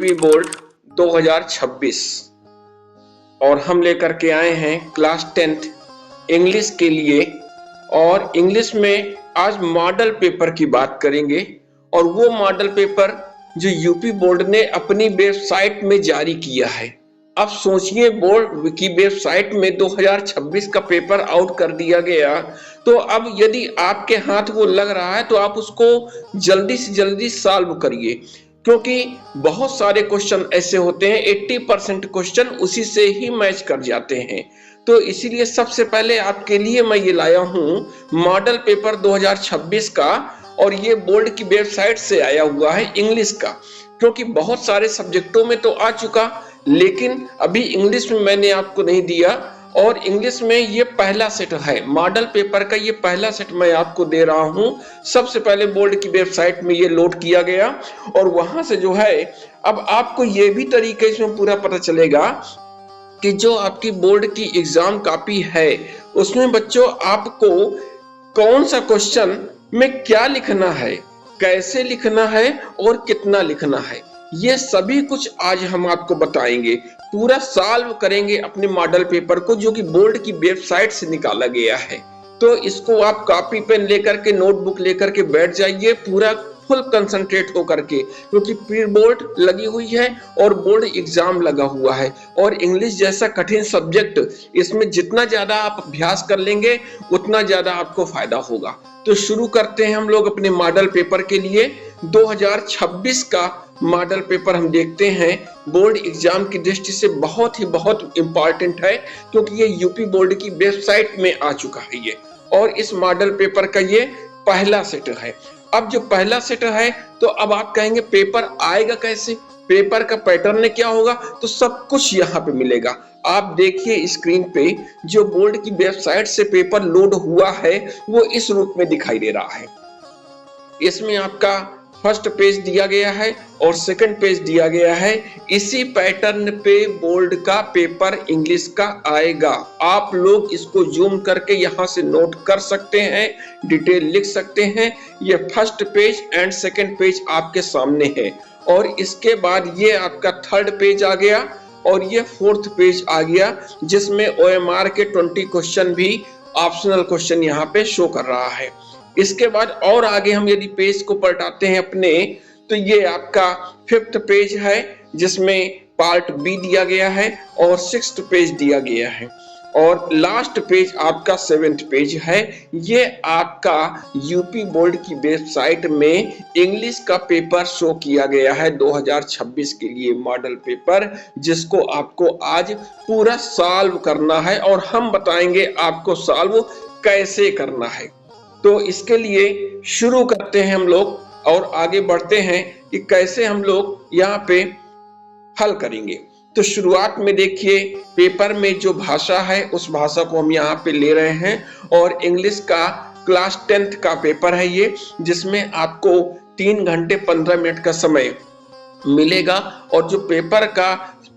UP board 2026 और हम लेकर के आए हैं क्लास 10th इंग्लिश के लिए। और इंग्लिश में आज मॉडल पेपर की बात करेंगे और वो मॉडल पेपर जो यूपी बोर्ड ने अपनी वेबसाइट में जारी किया है। अब सोचिए, बोर्ड की वेबसाइट में 2026 का पेपर आउट कर दिया गया, तो अब यदि आपके हाथ वो लग रहा है तो आप उसको जल्दी से जल्दी सॉल्व करिए, क्योंकि बहुत सारे क्वेश्चन ऐसे होते हैं 80% क्वेश्चन उसी से ही मैच कर जाते हैं। तो इसीलिए सबसे पहले आपके लिए मैं ये लाया हूँ मॉडल पेपर 2026 का, और ये बोर्ड की वेबसाइट से आया हुआ है इंग्लिश का, क्योंकि बहुत सारे सब्जेक्टों में तो आ चुका, लेकिन अभी इंग्लिश में मैंने आपको नहीं दिया। और इंग्लिश में ये पहला सेट है, मॉडल पेपर का ये पहला सेट मैं आपको दे रहा हूं। सबसे पहले बोर्ड की वेबसाइट में ये लोड किया गया और वहां से जो है अब आपको ये भी तरीके से पूरा पता चलेगा कि जो आपकी बोर्ड की एग्जाम कॉपी है उसमें बच्चों आपको कौन सा क्वेश्चन में क्या लिखना है, कैसे लिखना है और कितना लिखना है, ये सभी कुछ आज हम आपको बताएंगे। पूरा सॉल्व करेंगे अपने मॉडल पेपर को जो कि बोर्ड की वेबसाइट से निकाला गया है। तो इसको आप कॉपी पेन लेकर के, नोटबुक लेकर के बैठ जाइए पूरा फुल कंसंट्रेट होकर के, क्योंकि प्री बोर्ड लगी हुई है और बोर्ड एग्जाम लगा हुआ है। और इंग्लिश जैसा कठिन सब्जेक्ट, इसमें जितना ज्यादा आप अभ्यास कर लेंगे उतना ज्यादा आपको फायदा होगा। तो शुरू करते हैं हम लोग अपने मॉडल पेपर के लिए। 2026 का मॉडल पेपर हम देखते हैं, बोर्ड एग्जाम की दृष्टि से बहुत इंपॉर्टेंट है, क्योंकि ये यूपी बोर्ड की वेबसाइट में आ चुका है ये। और इस मॉडल पेपर का ये पहला सेट है। अब जो पहला सेट है तो अब आप कहेंगे पेपर आएगा कैसे, पेपर का पैटर्न क्या होगा, तो सब कुछ यहाँ पे मिलेगा। आप देखिए स्क्रीन पे जो बोर्ड की वेबसाइट से पेपर लोड हुआ है वो इस रूप में दिखाई दे रहा है। इसमें आपका फर्स्ट पेज दिया गया है और सेकंड पेज दिया गया है। इसी पैटर्न पे बोर्ड का पेपर इंग्लिश का आएगा। आप लोग इसको जूम करके यहाँ से नोट कर सकते हैं, डिटेल लिख सकते हैं। ये first page and second page आपके सामने है और इसके बाद ये आपका थर्ड पेज आ गया और ये फोर्थ पेज आ गया, जिसमें OMR के 20 क्वेश्चन भी ऑप्शनल क्वेश्चन यहाँ पे शो कर रहा है। इसके बाद और आगे हम यदि पेज को पलटाते हैं अपने, तो ये आपका फिफ्थ पेज है जिसमें पार्ट बी दिया गया है और सिक्स्थ पेज दिया गया है और लास्ट पेज आपका सेवेंथ पेज है। ये आपका यूपी बोर्ड की वेबसाइट में इंग्लिश का पेपर शो किया गया है 2026 के लिए मॉडल पेपर, जिसको आपको आज पूरा सॉल्व करना है और हम बताएंगे आपको सॉल्व कैसे करना है। तो इसके लिए शुरू करते हैं हम लोग और आगे बढ़ते हैं कि कैसे हम लोग यहाँ पे हल करेंगे। तो शुरुआत में देखिए, पेपर में जो भाषा है उस भाषा को हम यहाँ पे ले रहे हैं और इंग्लिश का क्लास 10th का पेपर है ये, जिसमें आपको 3 घंटे 15 मिनट का समय मिलेगा और जो पेपर का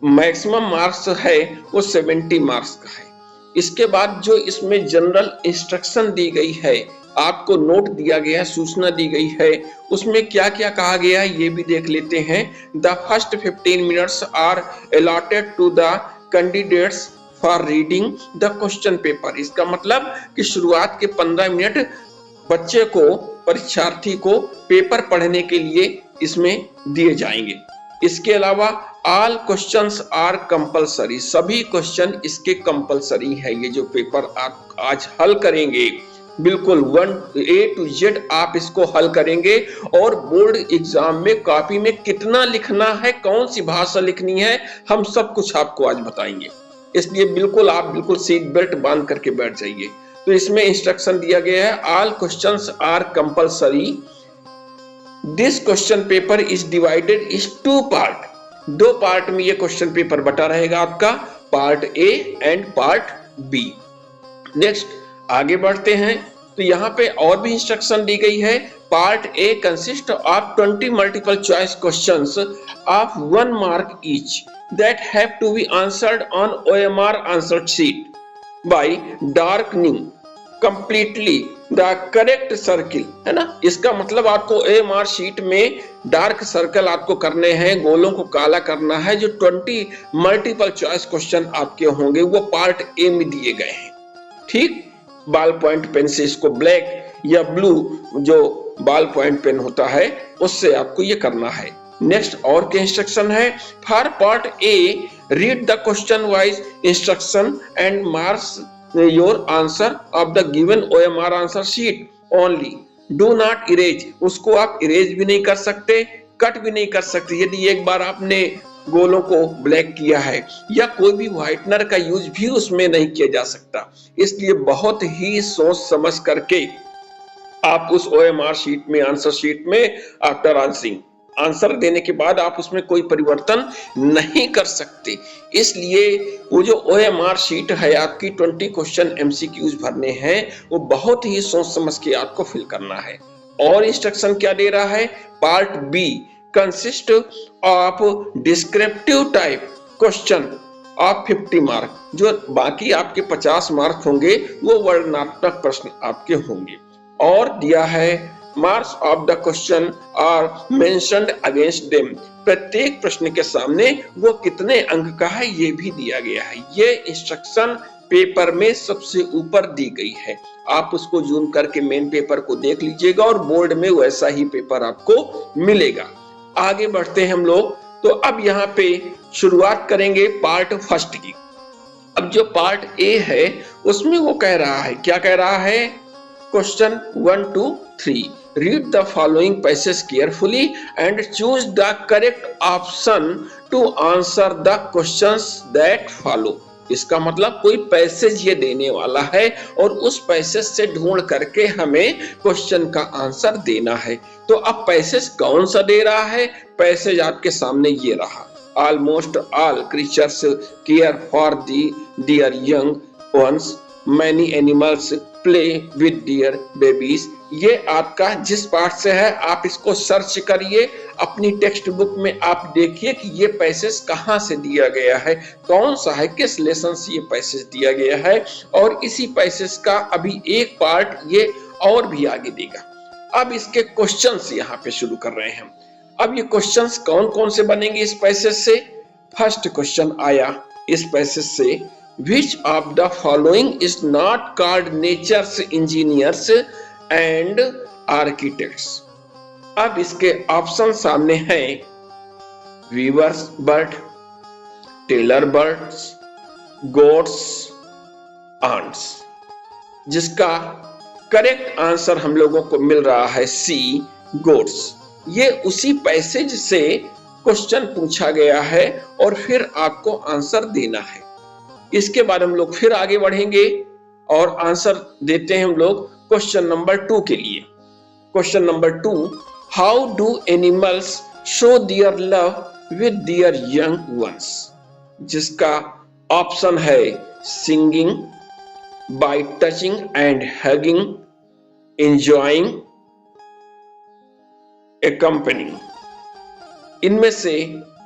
मैक्सिमम मार्क्स है वो 70 मार्क्स का है। इसके बाद जो इसमें जनरल इंस्ट्रक्शन दी गई है, आपको नोट दिया गया है, सूचना दी गई है, उसमें क्या क्या कहा गया है ये भी देख लेते हैं। The first 15 minutes are allotted to the candidates for reading the question paper. इसका मतलब कि शुरुआत के 15 मिनट बच्चे को, परीक्षार्थी को पेपर पढ़ने के लिए इसमें दिए जाएंगे। इसके अलावा ऑल क्वेश्चंस आर कंपलसरी, सभी क्वेश्चन इसके कंपलसरी है। ये जो पेपर आप आज हल करेंगे बिल्कुल 1 A to Z आप इसको हल करेंगे और बोर्ड एग्जाम में कॉपी में कितना लिखना है, कौन सी भाषा लिखनी है, हम सब कुछ आपको आज बताएंगे। इसलिए बिल्कुल आप बिल्कुल सीट बेल्ट बांध करके बैठ जाइए। तो इसमें इंस्ट्रक्शन दिया गया है, all questions are compulsory, this question paper is divided is 2 part. 2 part में ये क्वेश्चन पेपर बटा रहेगा आपका, part A and part B. Next आगे बढ़ते हैं तो यहाँ पे और भी इंस्ट्रक्शन दी गई है। Part A consist of 20 multiple choice questions of 1 mark each that have to be answered on OMR answer sheet by darkening completely the correct circle, है ना। इसका मतलब आपको OMR शीट में डार्क सर्कल आपको करने हैं, गोलों को काला करना है। जो 20 मल्टीपल चॉइस क्वेश्चन आपके होंगे वो पार्ट ए में दिए गए हैं, ठीक। बॉल पॉइंट पेन से इसको ब्लैक या ब्लू जो बॉल पॉइंट पेन होता है उससे आपको ये करना है। नेक्स्ट और क्या इंस्ट्रक्शन है? For part A read the question wise instruction and marks your answer of the given OMR answer sheet only, do not erase. उसको आप इरेज भी नहीं कर सकते, कट भी नहीं कर सकते। यदि एक बार आपने गोलों को ब्लैक किया है या कोई भी व्हाइटनर का यूज भी उसमें नहीं किया जा सकता। इसलिए बहुत ही सोच समझ करके आप उस OMR शीट में, आंसर शीट में आफ्टर आंसरिंग, आंसर देने के बाद आप उसमें कोई परिवर्तन नहीं कर सकते। इसलिए वो जो OMR शीट है आपकी 20 क्वेश्चन MCQs भरने हैं, वो बहुत ही सोच समझ के आपको फिल करना है। और इंस्ट्रक्शन क्या दे रहा है? Part B consist of descriptive type question of 50 mark. जो बाकी आपके 50 मार्क होंगे वो वर्णनात्मक प्रश्न आपके होंगे। और दिया है marks of the question are mentioned against them. प्रत्येक प्रश्न के सामने वो कितने अंक का है ये भी दिया गया है। ये इंस्ट्रक्शन पेपर में सबसे ऊपर दी गई है। आप उसको जूम करके मेन पेपर को देख लीजिएगा और बोर्ड में वैसा ही पेपर आपको मिलेगा। आगे बढ़ते हैं हम लोग। तो अब यहाँ पे शुरुआत करेंगे पार्ट फर्स्ट की। अब जो पार्ट ए है उसमें वो कह रहा है, क्या कह रहा है? Question 1 to 3. Read the following passage carefully and choose the correct option to answer the questions that follow. इसका मतलब कोई पैसेज ये देने वाला है और उस पैसेज से ढूंढ करके हमें क्वेश्चन का आंसर देना है। तो अब पैसेज कौन सा दे रहा है? पैसेज आपके सामने ये रहा। Almost all creatures care for their young ones. Many animals play with their babies. ये आपका जिस पार्ट से है आप इसको सर्च करिए अपनी टेक्स्ट बुक में, आप देखिए कि ये पैसेज कहाँ से दिया गया है, कौन सा है, किस लेसन से ये पैसेज दिया गया है। और इसी पैसेज का अभी एक पार्ट ये और भी आगे देगा। अब इसके क्वेश्चंस यहाँ पे शुरू कर रहे हैं हम। अब ये क्वेश्चंस कौन कौन से बनेंगे इस पैसेज से? फर्स्ट क्वेश्चन आया इस पैसेज से, Which of the following is not called nature's engineers and architects? अब इसके ऑप्शन सामने हैं weavers bird, tailor birds, goats, ants. जिसका करेक्ट आंसर हम लोगों को मिल रहा है सी, गोट्स। ये उसी पैसेज से क्वेश्चन पूछा गया है और फिर आपको आंसर देना है। इसके बाद हम लोग फिर आगे बढ़ेंगे और आंसर देते हैं हम लोग क्वेश्चन नंबर 2 के लिए। Question number 2, how do animals show their love with their young ones? जिसका ऑप्शन है singing, by touching and hugging, enjoying, accompanying. इनमें से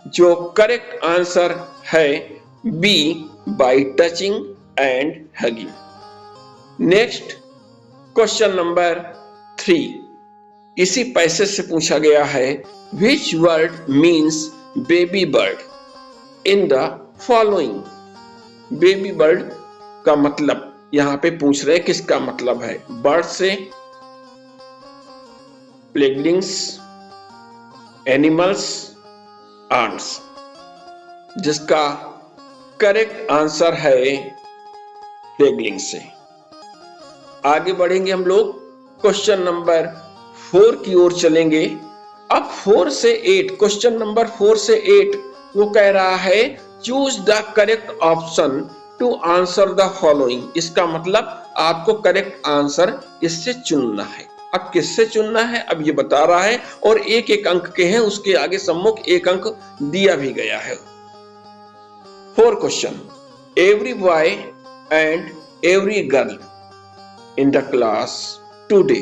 जो करेक्ट आंसर है B, by touching and hugging. Next, question number 3. इसी passage से पूछा गया है which word means baby bird in the following? baby bird का मतलब यहाँ पे पूछ रहे किसका मतलब है? बर्ड से, प्लेगलिंग्स, एनिमल्स, आंट्स। जिसका करेक्ट आंसर है प्लेगलिंग से। आगे बढ़ेंगे हम लोग क्वेश्चन नंबर 4 की ओर चलेंगे। अब 4 से 8, क्वेश्चन नंबर 4 से 8 वो कह रहा है choose the correct option to answer the following. इसका मतलब आपको करेक्ट आंसर इससे चुनना है। अब किससे चुनना है अब ये बता रहा है और एक एक अंक के हैं, उसके आगे सम्मुख एक अंक दिया भी गया है। 4 question. Every boy and every girl in the class today.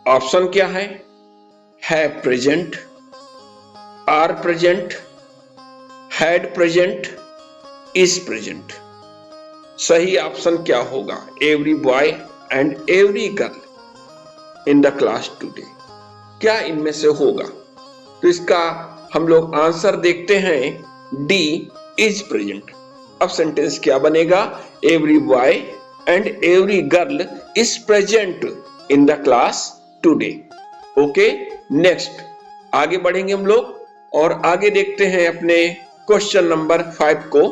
Option क्या है? Have present, are present, had present, is present. सही ऑप्शन क्या होगा? Every boy and every girl in the class today. क्या इनमें से होगा? तो इसका हम लोग आंसर देखते हैं डी इज प्रेजेंट। अब सेंटेंस क्या बनेगा? Every boy and every girl is present in the class today. Okay, next आगे बढ़ेंगे हम लोग और आगे देखते हैं अपने क्वेश्चन नंबर 5 को।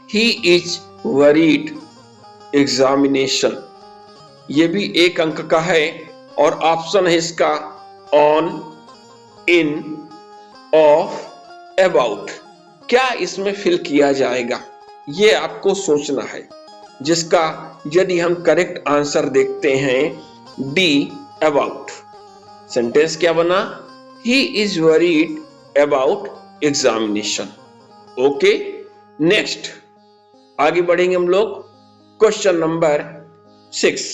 ही इज वरीड एग्जामिनेशन, ये भी 1 अंक का है और ऑप्शन है इसका ऑन, इन, ऑफ, अबाउट। क्या इसमें फिल किया जाएगा, ये आपको सोचना है, जिसका यदि हम करेक्ट आंसर देखते हैं डी अबाउट। सेंटेंस क्या बना? He is worried about examination. Okay, next आगे बढ़ेंगे हम लोग। Question number 6,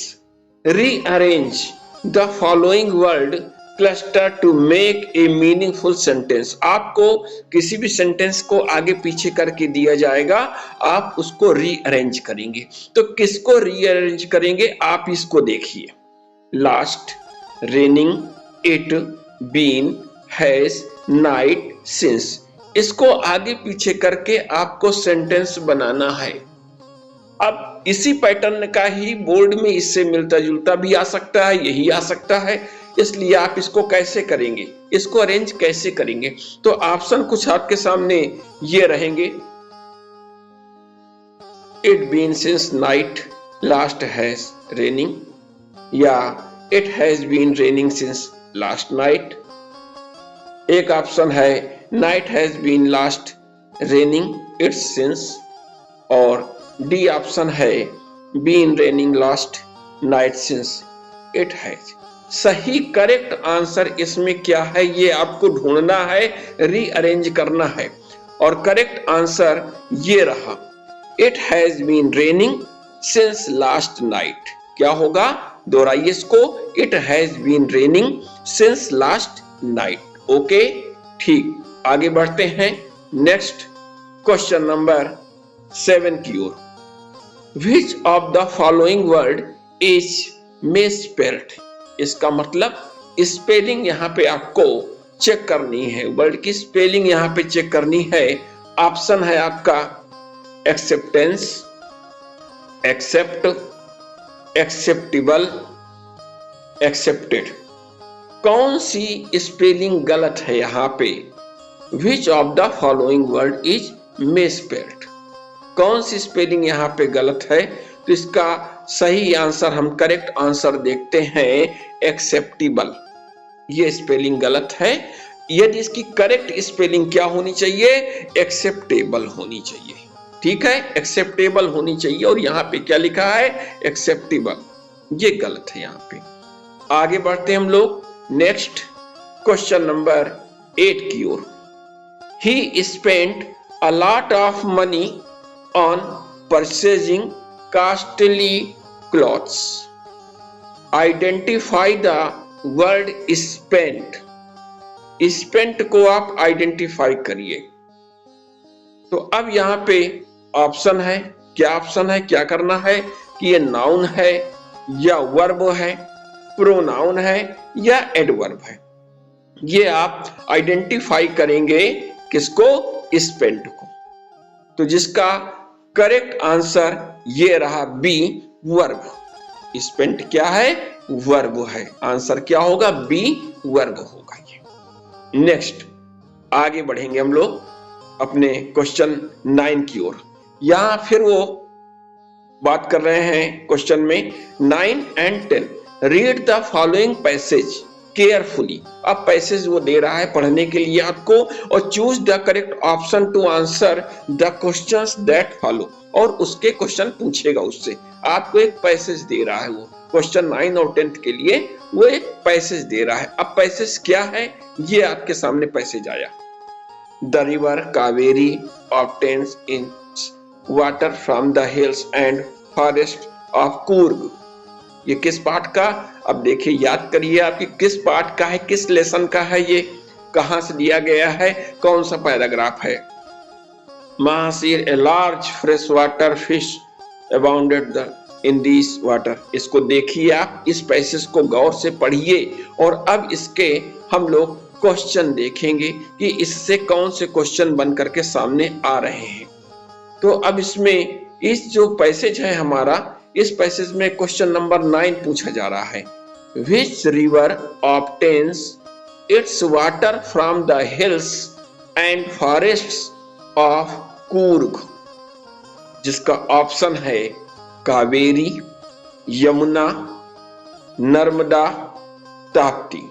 rearrange the following word cluster to make a meaningful sentence. आपको किसी भी सेंटेंस को आगे पीछे करके दिया जाएगा, आप उसको रीअरेंज करेंगे। तो किसको रीअरेंज करेंगे आप इसको देखिए। Last, raining, it, been, has, night, since, इसको आगे पीछे करके आपको सेंटेंस बनाना है। अब इसी पैटर्न का ही बोर्ड में इससे मिलता जुलता भी आ सकता है, यही आ सकता है, इसलिए आप इसको कैसे करेंगे, इसको अरेंज कैसे करेंगे? तो ऑप्शन कुछ आपके सामने ये रहेंगे। It been since night, last has raining, या it has been raining since last night. एक ऑप्शन है night has been last raining it's since, और डी ऑप्शन है been raining last night since it has. सही correct answer इसमें क्या है ये आपको ढूंढना है, रीअरेंज करना है, और करेक्ट आंसर ये रहा, it has been raining since last night. क्या होगा? दोहराइए इसको, it has been raining since last night. Okay, ठीक, आगे बढ़ते हैं नेक्स्ट क्वेश्चन नंबर 7 की ओर। Which of the following word is misspelled? इसका मतलब स्पेलिंग यहाँ पे आपको चेक करनी है, वर्ड की स्पेलिंग यहाँ पे चेक करनी है। ऑप्शन है आपका एक्सेप्टेंस, एक्सेप्ट, एक्सेप्टेबल, एक्सेप्टेड। कौन सी स्पेलिंग गलत है यहाँ पे? विच of the following word is misspelled, कौन सी स्पेलिंग यहाँ पे गलत है? तो इसका सही आंसर, हम करेक्ट आंसर देखते हैं एक्सेप्टेबल। ये स्पेलिंग गलत है। यदि इसकी करेक्ट स्पेलिंग क्या होनी चाहिए? एक्सेप्टेबल होनी चाहिए। ठीक है, एक्सेप्टेबल होनी चाहिए, और यहाँ पे क्या लिखा है? एक्सेप्टेबल। ये गलत है यहाँ पे। आगे बढ़ते हैं हम लोग नेक्स्ट क्वेश्चन नंबर 8 की ओर। He spent a lot of money on purchasing costly clothes. Identify the word spent. Spent को आप आइडेंटिफाई करिए। तो अब यहाँ पे ऑप्शन है, क्या ऑप्शन है, क्या करना है कि ये नाउन है या वर्ब है, प्रोनाउन है या एडवर्ब है। ये आप आइडेंटिफाई करेंगे किसको? स्पेंट को। तो जिसका करेक्ट आंसर ये रहा बी, वर्ब। स्पेंट क्या है? वर्ब है। आंसर क्या होगा? बी, वर्ब होगा ये। नेक्स्ट आगे बढ़ेंगे हम लोग अपने क्वेश्चन 9 की ओर। यहां फिर वो बात कर रहे हैं क्वेश्चन में 9 and 10। Read the following passage carefully. अब पैसेज वो दे रहा है पढ़ने के लिए आपको, और choose the correct option to answer the questions that follow, और उसके क्वेश्चन पूछेगा उससे। आपको एक पैसेज दे रहा है, वो क्वेश्चन 9 और 10 के लिए वो एक पैसेज दे रहा है। अब पैसेज क्या है ये आपके सामने पैसेज आया। The river Kaveri obtains in water from the hills and forest of Coorg. ये किस पाठ का? अब देखिए, याद करिए आपकी किस पाठ का है, किस लेसन का है, ये कहां से दिया गया है, कौन सा पैराग्राफ है। Mahasir, a large freshwater fish abounded the in this water. इसको देखिए, आप इस पैसेज को गौर से पढ़िए और अब इसके हम लोग क्वेश्चन देखेंगे कि इससे कौन से क्वेश्चन बन करके सामने आ रहे हैं। तो अब इसमें इस जो पैसेज है हमारा, इस पैसेज में क्वेश्चन नंबर 9 पूछा जा रहा है। Which river obtains it's water from the hills and forests of Coorg. जिसका ऑप्शन है कावेरी, यमुना, नर्मदा, ताप्ती।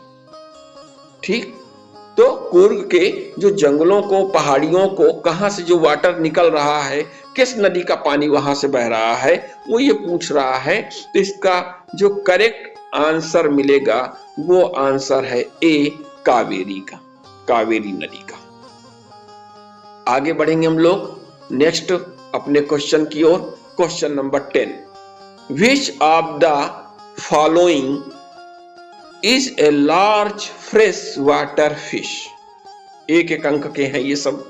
ठीक, तो कूर्ग के जो जंगलों को, पहाड़ियों को, कहां से जो वाटर निकल रहा है, किस नदी का पानी वहां से बह रहा है, वो ये पूछ रहा है। तो इसका जो करेक्ट आंसर मिलेगा वो आंसर है ए, कावेरी का, कावेरी नदी का। आगे बढ़ेंगे हम लोग नेक्स्ट अपने क्वेश्चन की ओर। Question number 10, which of the following is a large fresh water fish. एक एक अंक के हैं ये सब।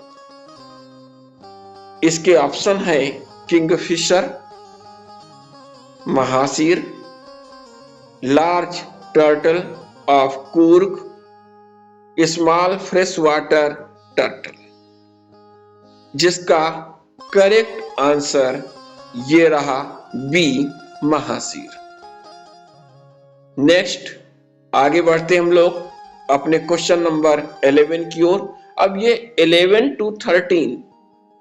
इसके ऑप्शन है Kingfisher, mahseer, large turtle of Coorg, small fresh water turtle. जिसका करेक्ट आंसर ये रहा बी, महासीर। नेक्स्ट आगे बढ़ते हम लोग अपने क्वेश्चन नंबर 11 की ओर। अब ये 11 to 13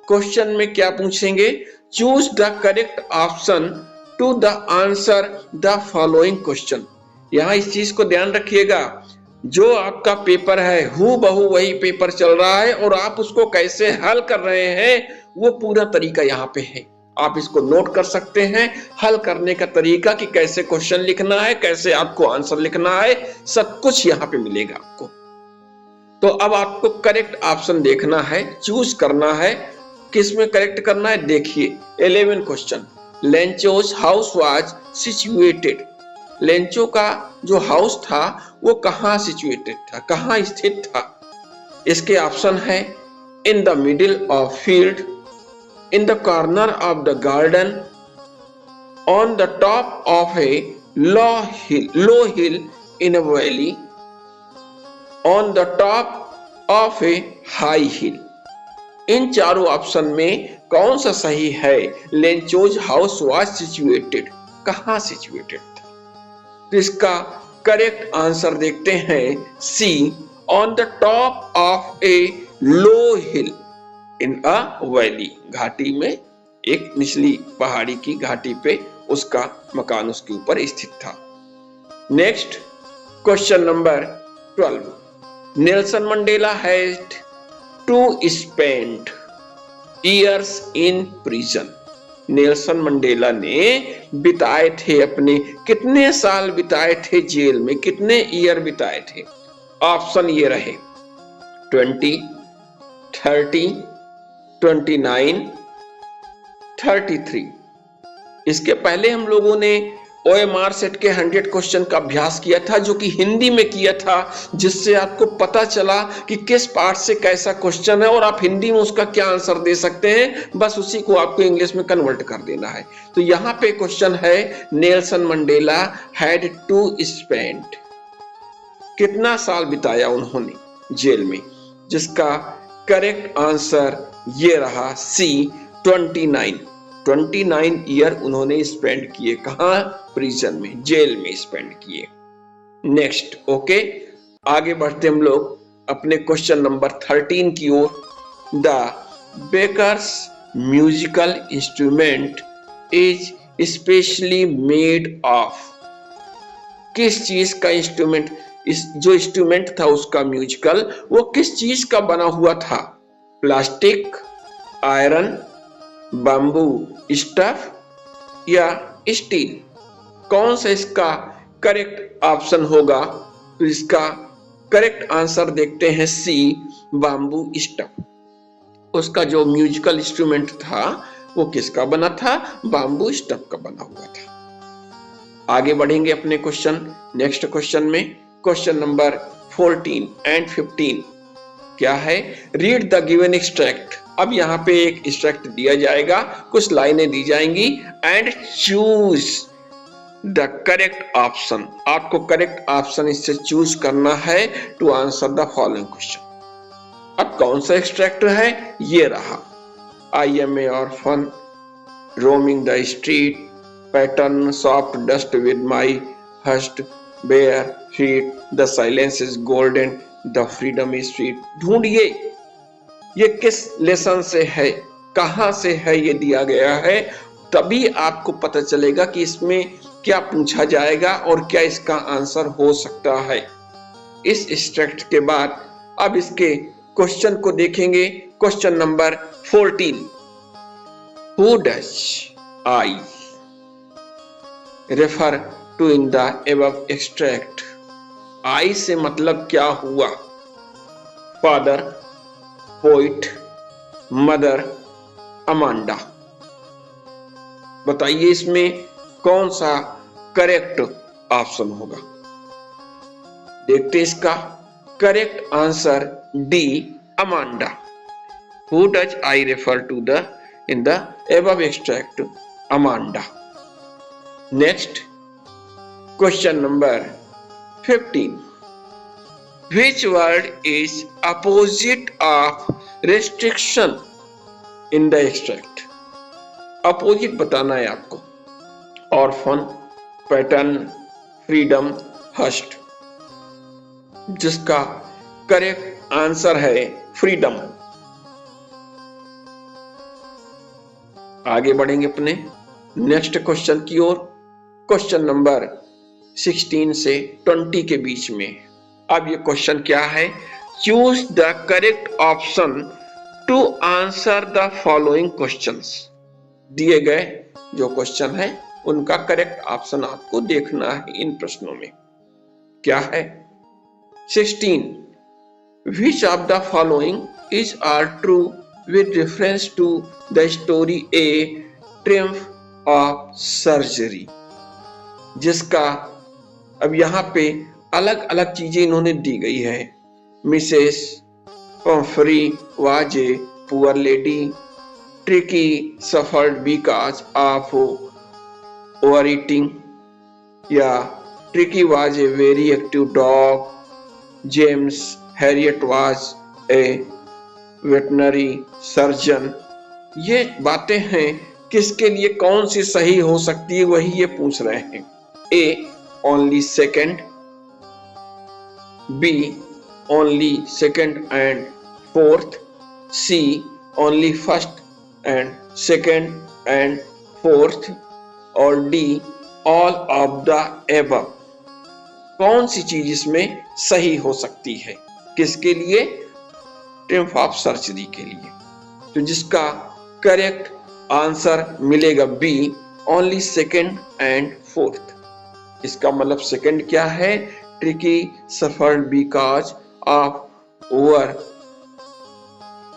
क्वेश्चन में क्या पूछेंगे, choose the correct option to the answer the following question. यहां इस चीज को ध्यान रखिएगा, जो आपका पेपर है हूबहू वही पेपर चल रहा है और आप उसको कैसे हल कर रहे हैं वो पूरा तरीका यहाँ पे है। आप इसको नोट कर सकते हैं, हल करने का तरीका कि कैसे क्वेश्चन लिखना है, कैसे आपको आंसर लिखना है, सब कुछ यहाँ पे मिलेगा आपको। तो अब आपको करेक्ट ऑप्शन देखना है, चूज करना है, किसमें करेक्ट करना है। देखिए 11 question, Lencho's house was situated. Lencho का जो हाउस था वो कहाँ सिचुएटेड था, कहाँ स्थित था। इसके ऑप्शन है in the middle of field, in the corner of the garden, on the top of a low hill in a valley, on the top of a high hill। इन चारों ऑप्शन में कौन सा सही है। लेंचोज हाउस वाज सिचुएटेड, कहां situated था। तो इसका करेक्ट आंसर देखते हैं C, on the top of a low hill in a valley. घाटी में, एक निचली पहाड़ी की घाटी पे उसका मकान उसके ऊपर स्थित था। Next question number 12, Nelson Mandela had to spend years in prison. Nelson Mandela ने बिताए थे, अपने कितने साल बिताए थे जेल में, कितने ईयर बिताए थे। ऑप्शन ये रहे 20, 30, 29, 33। इसके पहले हम लोगों ने OMR सेट के 100 क्वेश्चन का अभ्यास किया था, जो कि हिंदी में किया था, जिससे आपको पता चला कि किस पार्ट से कैसा क्वेश्चन है और आप हिंदी में उसका क्या आंसर दे सकते हैं। बस उसी को आपको इंग्लिश में कन्वर्ट कर देना है। तो यहाँ पे क्वेश्चन है Nelson Mandela had to spend, कितना साल बिताया उन्होंने जेल में। जिसका करेक्ट आंसर ये रहा सी, 29 ईयर उन्होंने स्पेंड किए। कहां, प्रिजन में, जेल में स्पेंड किए। नेक्स्ट ओके, आगे बढ़ते हम लोग अपने क्वेश्चन नंबर 13 की ओर। The bakers musical instrument is specially made of. किस चीज का इंस्ट्रूमेंट, इस जो इंस्ट्रूमेंट था उसका म्यूजिकल, वो किस चीज का बना हुआ था। प्लास्टिक, आयरन, बम्बू स्टफ या स्टील। कौन सा इसका करेक्ट ऑप्शन होगा। तो इसका करेक्ट आंसर देखते हैं सी, बम्बू स्टफ। उसका जो म्यूजिकल इंस्ट्रूमेंट था वो किसका बना था, बम्बू स्टफ का बना हुआ था। आगे बढ़ेंगे अपने क्वेश्चन, नेक्स्ट क्वेश्चन में। क्वेश्चन नंबर 14 एंड 15 क्या है, रीड द गिवन एक्सट्रैक्ट अब यहाँ पे एक एक्सट्रैक्ट दिया जाएगा, कुछ लाइनें दी जाएंगी and choose the correct option. आपको करेक्ट ऑप्शन इससे चूज करना है to answer the following question. अब कौन सा एक्सट्रैक्ट है, ये रहा। I am a orphan roaming the street, pattern soft dust with my hushed bare feet, the silence is golden, the freedom is sweet. ढूंढिए ये किस लेसन से है, कहां से है, ये दिया गया है, तभी आपको पता चलेगा कि इसमें क्या पूछा जाएगा और क्या इसका आंसर हो सकता है। इस एक्सट्रैक्ट के बाद अब इसके क्वेश्चन को देखेंगे। Question number 14, who does I refer to in the above extract. I से मतलब क्या हुआ, फादर, पोइट, मदर, अमांडा। बताइए इसमें कौन सा करेक्ट ऑप्शन होगा। देखते इसका correct answer D, Amanda. Who does I refer to the in the above extract, Amanda. Next question number 15, which word is opposite of restriction in the extract। Opposite बताना है आपको। Orphan, pattern, freedom, हस्ट। जिसका correct answer है freedom. आगे बढ़ेंगे अपने next question की ओर। क्वेश्चन नंबर 16 से 20 के बीच में। अब ये क्वेश्चन क्या है, choose the correct option to answer the following questions. दिए गए जो क्वेश्चन है उनका करेक्ट ऑप्शन आपको देखना है इन प्रश्नों में। क्या है 16, which of the following is are true with reference to the story A Triumph of Surgery। जिसका अब यहाँ पे अलग अलग चीजें इन्होंने दी गई है। Mrs Pomfrey was a poor lady, tricky suffered because of overeating, या tricky was a very active dog, James Harriet was a veterinary surgeon। ये बातें हैं किसके लिए कौन सी सही हो सकती है, वही ये पूछ रहे हैं। A only second, B only second and fourth, C only first and second and fourth, और D all of the above. कौन सी चीज इसमें सही हो सकती है, किसके लिए, ट्रिम्फ ऑफ सर्जरी के लिए। तो जिसका करेक्ट आंसर मिलेगा B, only second and fourth. इसका मतलब सेकेंड क्या है, tricky suffered because of over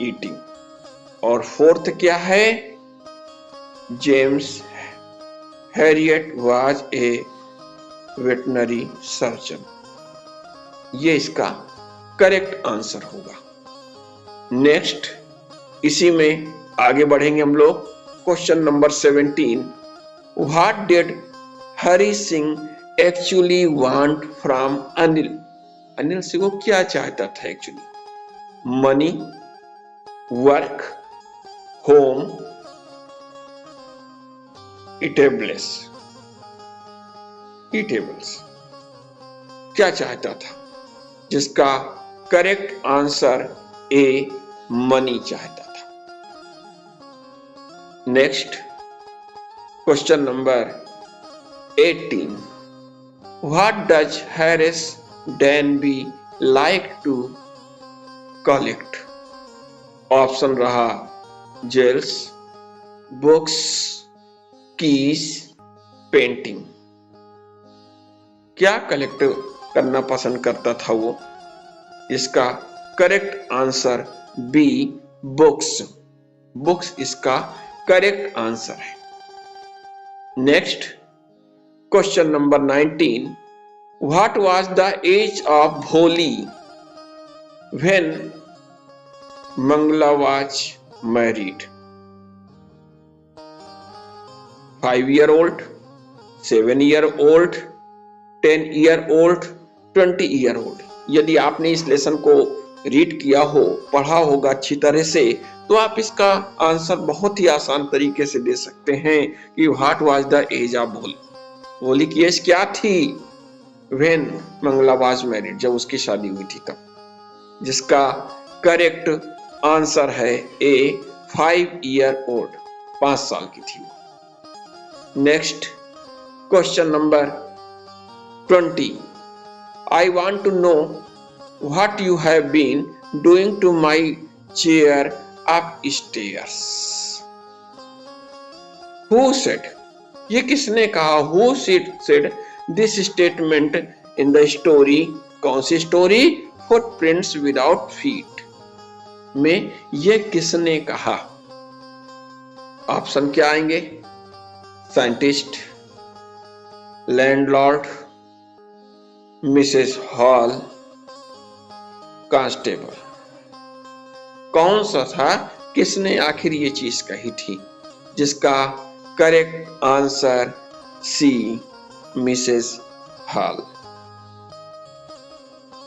eating, और फोर्थ क्या है, James Herriot was a veterinary surgeon. ये इसका करेक्ट आंसर होगा। नेक्स्ट इसी में आगे बढ़ेंगे हम लोग। Question number 17, what did Hari Singh actually want from Anil. Anil से वो क्या चाहता था actually, money, work, home, eatables. Eatables क्या चाहता था, जिसका करेक्ट आंसर ए, मनी चाहता था। Next question number 18, what does Harris Danby like to collect. Option रहा जेल्स, बुक्स, कीज, पेंटिंग। क्या कलेक्ट करना पसंद करता था वो, इसका correct answer B, books. Books इसका करेक्ट आंसर है। Next question number 19, what was the age of Bholi when Mangala was married. 5-year-old, 7-year-old, 10-year-old, 20-year-old. यदि आपने इस लेसन को रीड किया हो, पढ़ा होगा अच्छी तरह से, तो आप इसका आंसर बहुत ही आसान तरीके से दे सकते हैं कि what was the age of Holly. Holly की एज क्या थी? व्हेन मंगला वाज मैरिड, जब उसकी शादी हुई थी तब। जिसका करेक्ट आंसर है ए, 5-year-old, 5 साल की थी। Next question number 20. I want to know what you have been doing to my chair upstairs. Who said? ये किसने कहा? Who said this statement in the story? कौन सी स्टोरी? Footprints without feet में ये किसने कहा? ऑप्शन क्या आएंगे? Scientist, landlord, Mrs hall, constable. कौन सा था? किसने आखिर ये चीज कही थी? जिसका correct answer C, Mrs Hall.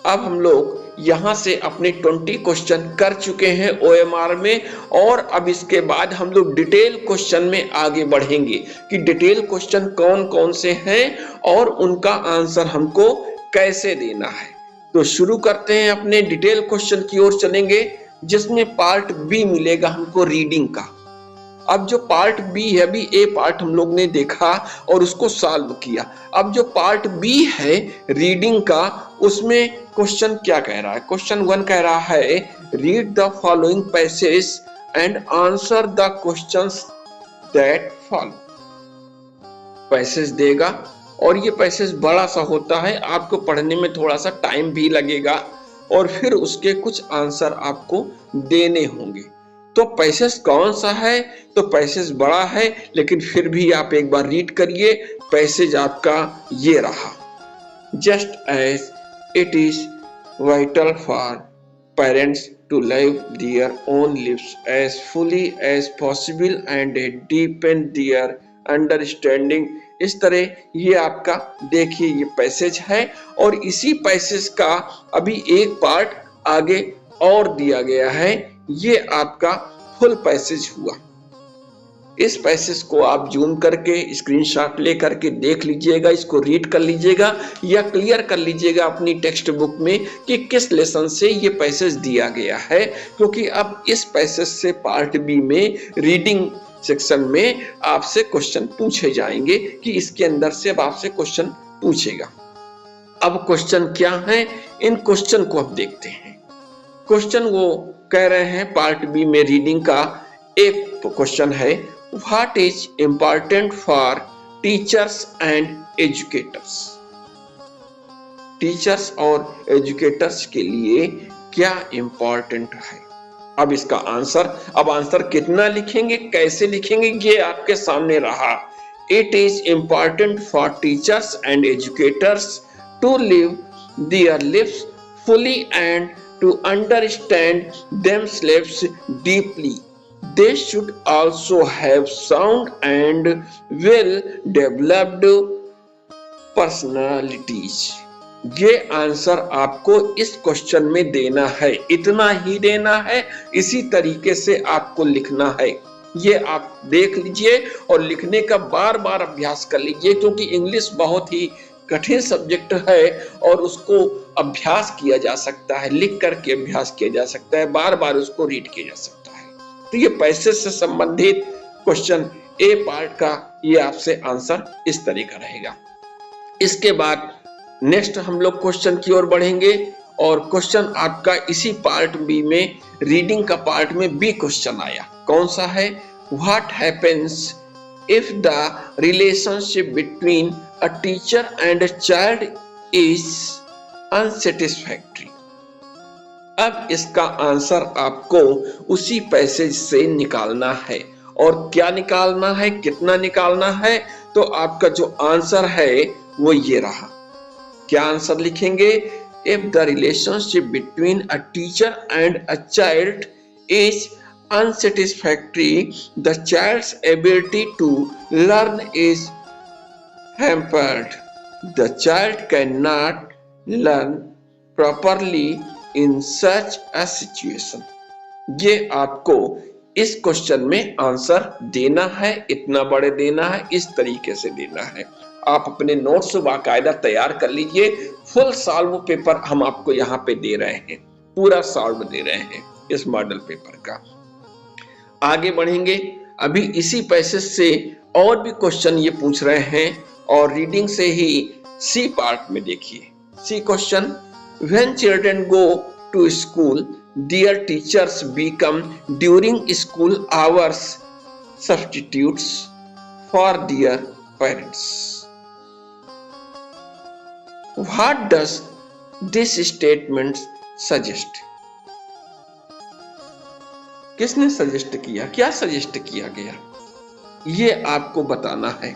अब हम लोग यहां से अपने 20 क्वेश्चन कर चुके हैं OMR में, और अब इसके बाद हम लोग डिटेल क्वेश्चन में आगे बढ़ेंगे कि डिटेल क्वेश्चन कौन कौन से हैं और उनका आंसर हमको कैसे देना है। तो शुरू करते हैं, अपने डिटेल क्वेश्चन की ओर चलेंगे, जिसमें पार्ट बी मिलेगा हमको रीडिंग का। अब जो पार्ट बी है, अभी ए पार्ट हम लोग ने देखा और उसको सॉल्व किया। अब जो पार्ट बी है रीडिंग का, उसमें क्वेश्चन क्या कह रहा है? क्वेश्चन 1 कह रहा है read the following passage and answer the questions that follow. Passage देगा और ये पैसेज बड़ा सा होता है, आपको पढ़ने में थोड़ा सा टाइम भी लगेगा और फिर उसके कुछ आंसर आपको देने होंगे। तो पैसेज कौन सा है? तो पैसेज बड़ा है, लेकिन फिर भी आप एक बार रीड करिए। पैसेज आपका ये रहा, just as it is vital for parents to live their own lives as fully as possible and depend their understanding. इस तरह ये आपका देखिए ये पैसेज है, और इसी पैसेज का अभी एक पार्ट आगे और दिया गया है। ये आपका फुल पैसेज हुआ। इस पैसेज को आप जूम करके स्क्रीनशॉट ले करके देख लीजिएगा, इसको रीड कर लीजिएगा या क्लियर कर लीजिएगा अपनी टेक्स्ट बुक में कि किस लेसन से ये पैसेज दिया गया है, क्योंकि अब इस पैसेज से पार्ट बी में रीडिंग सेक्शन में आपसे क्वेश्चन पूछे जाएंगे कि इसके अंदर से अब आपसे क्वेश्चन पूछेगा। अब क्वेश्चन क्या है, इन क्वेश्चन को अब देखते हैं। क्वेश्चन वो कह रहे हैं पार्ट बी में रीडिंग का एक क्वेश्चन है, what is important for teachers and educators. Teachers और एजुकेटर्स के लिए क्या इंपॉर्टेंट है? अब इसका आंसर, अब आंसर कितना लिखेंगे, कैसे लिखेंगे, ये आपके सामने रहा। It is important for teachers and educators to live their lives fully and to understand themselves deeply. They should also have sound and well developed personalities. ये आंसर आपको इस क्वेश्चन में देना है, इतना ही देना है, इसी तरीके से आपको लिखना है। ये आप देख लीजिए और लिखने का बार बार अभ्यास कर लीजिए, क्योंकि इंग्लिश बहुत ही कठिन सब्जेक्ट है और उसको अभ्यास किया जा सकता है, लिख करके अभ्यास किया जा सकता है, बार बार उसको रीड किया जा सकता है। तो ये पैसेज से संबंधित क्वेश्चन ए पार्ट का ये आपसे आंसर इस तरह का रहेगा। इसके बाद नेक्स्ट हम लोग क्वेश्चन की ओर बढ़ेंगे, और क्वेश्चन आपका इसी पार्ट बी में रीडिंग का पार्ट में बी क्वेश्चन आया। कौन सा है? What happens if the relationship between a teacher and a child is unsatisfactory। अब इसका आंसर आपको उसी पैसेज से निकालना है, और क्या निकालना है, कितना निकालना है? तो आपका जो आंसर है वो ये रहा। क्या आंसर लिखेंगे? if the relationship between a teacher and a child is unsatisfactory, the child's ability to learn is hampered. The child cannot learn properly in such a situation. ये आपको इस क्वेश्चन में आंसर देना है, इतना बड़े देना है, इस तरीके से देना है। आप अपने नोट्स बाकायदा तैयार कर लीजिए। फुल सॉल्व पेपर हम आपको यहाँ पे दे रहे हैं, पूरा सॉल्व दे रहे हैं इस मॉडल पेपर का। आगे बढ़ेंगे, अभी इसी पैसेज से और भी क्वेश्चन ये पूछ रहे हैं और रीडिंग से ही सी पार्ट में देखिए। C question, when children go to school their teachers become during school hours substitutes for their parents. What does this statement suggest? किसने सजेस्ट किया, क्या सजेस्ट किया गया, ये आपको बताना है।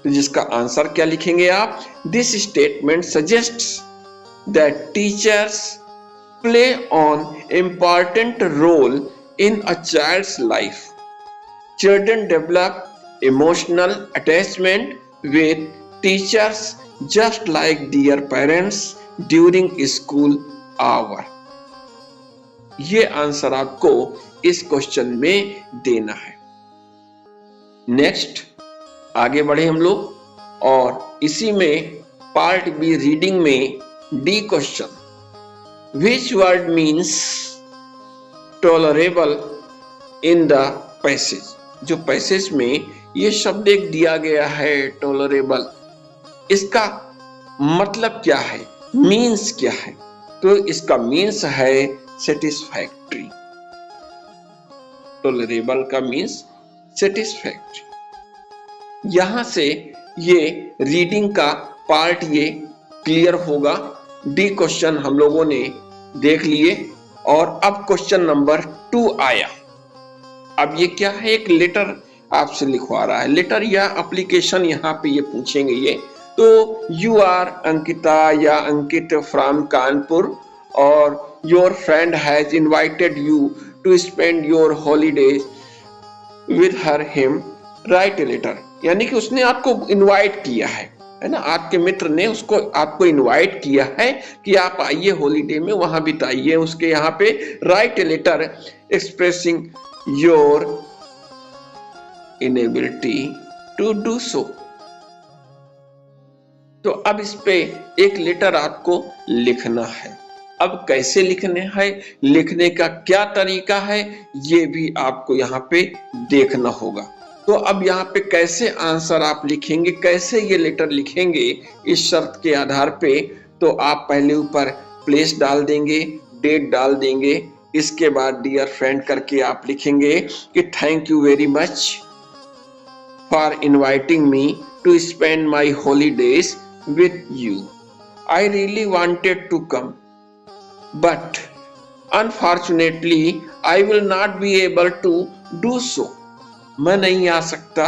तो जिसका आंसर क्या लिखेंगे आप? This statement suggests that teachers play an important role in a child's life. Children develop emotional attachment with teachers just like their parents during school hour. ये आंसर आपको इस क्वेश्चन में देना है। नेक्स्ट आगे बढ़े हम लोग और इसी में पार्ट बी रीडिंग में D question, which word means tolerable in the passage? जो पैसेज में ये शब्द एक दिया गया है टॉलरेबल, इसका मतलब क्या है, मीन्स क्या है? तो इसका मीन्स है सेटिस्फैक्ट्री। टॉलरेबल का मीन्स सेटिस्फैक्ट्री। यहां से ये रीडिंग का पार्ट ये क्लियर होगा। डी क्वेश्चन हम लोगों ने देख लिए और अब क्वेश्चन नंबर 2 आया। अब ये क्या है, एक लेटर आपसे लिखवा रहा है। लेटर या एप्लीकेशन यहाँ पे ये पूछेंगे ये। तो यू आर अंकिता या अंकित फ्रॉम कानपुर और your friend has invited you to spend your holidays with her him, write a letter. यानी कि उसने आपको इनवाइट किया है ना, आपके मित्र ने उसको आपको इनवाइट किया है कि आप आइए हॉलीडे में, वहां बिताइए उसके यहाँ पे। Write a letter expressing your inability to do so. तो अब इस पे एक लेटर आपको लिखना है। अब कैसे लिखने हैं, लिखने का क्या तरीका है, ये भी आपको यहाँ पे देखना होगा। तो अब यहाँ पे कैसे आंसर आप लिखेंगे, कैसे ये लेटर लिखेंगे इस शर्त के आधार पे, तो आप पहले ऊपर प्लेस डाल देंगे, डेट डाल देंगे, इसके बाद डियर फ्रेंड करके आप लिखेंगे कि thank you very much for inviting me to spend my holidays with you. I really wanted to come but unfortunately I will not be able to do so. मैं नहीं आ सकता।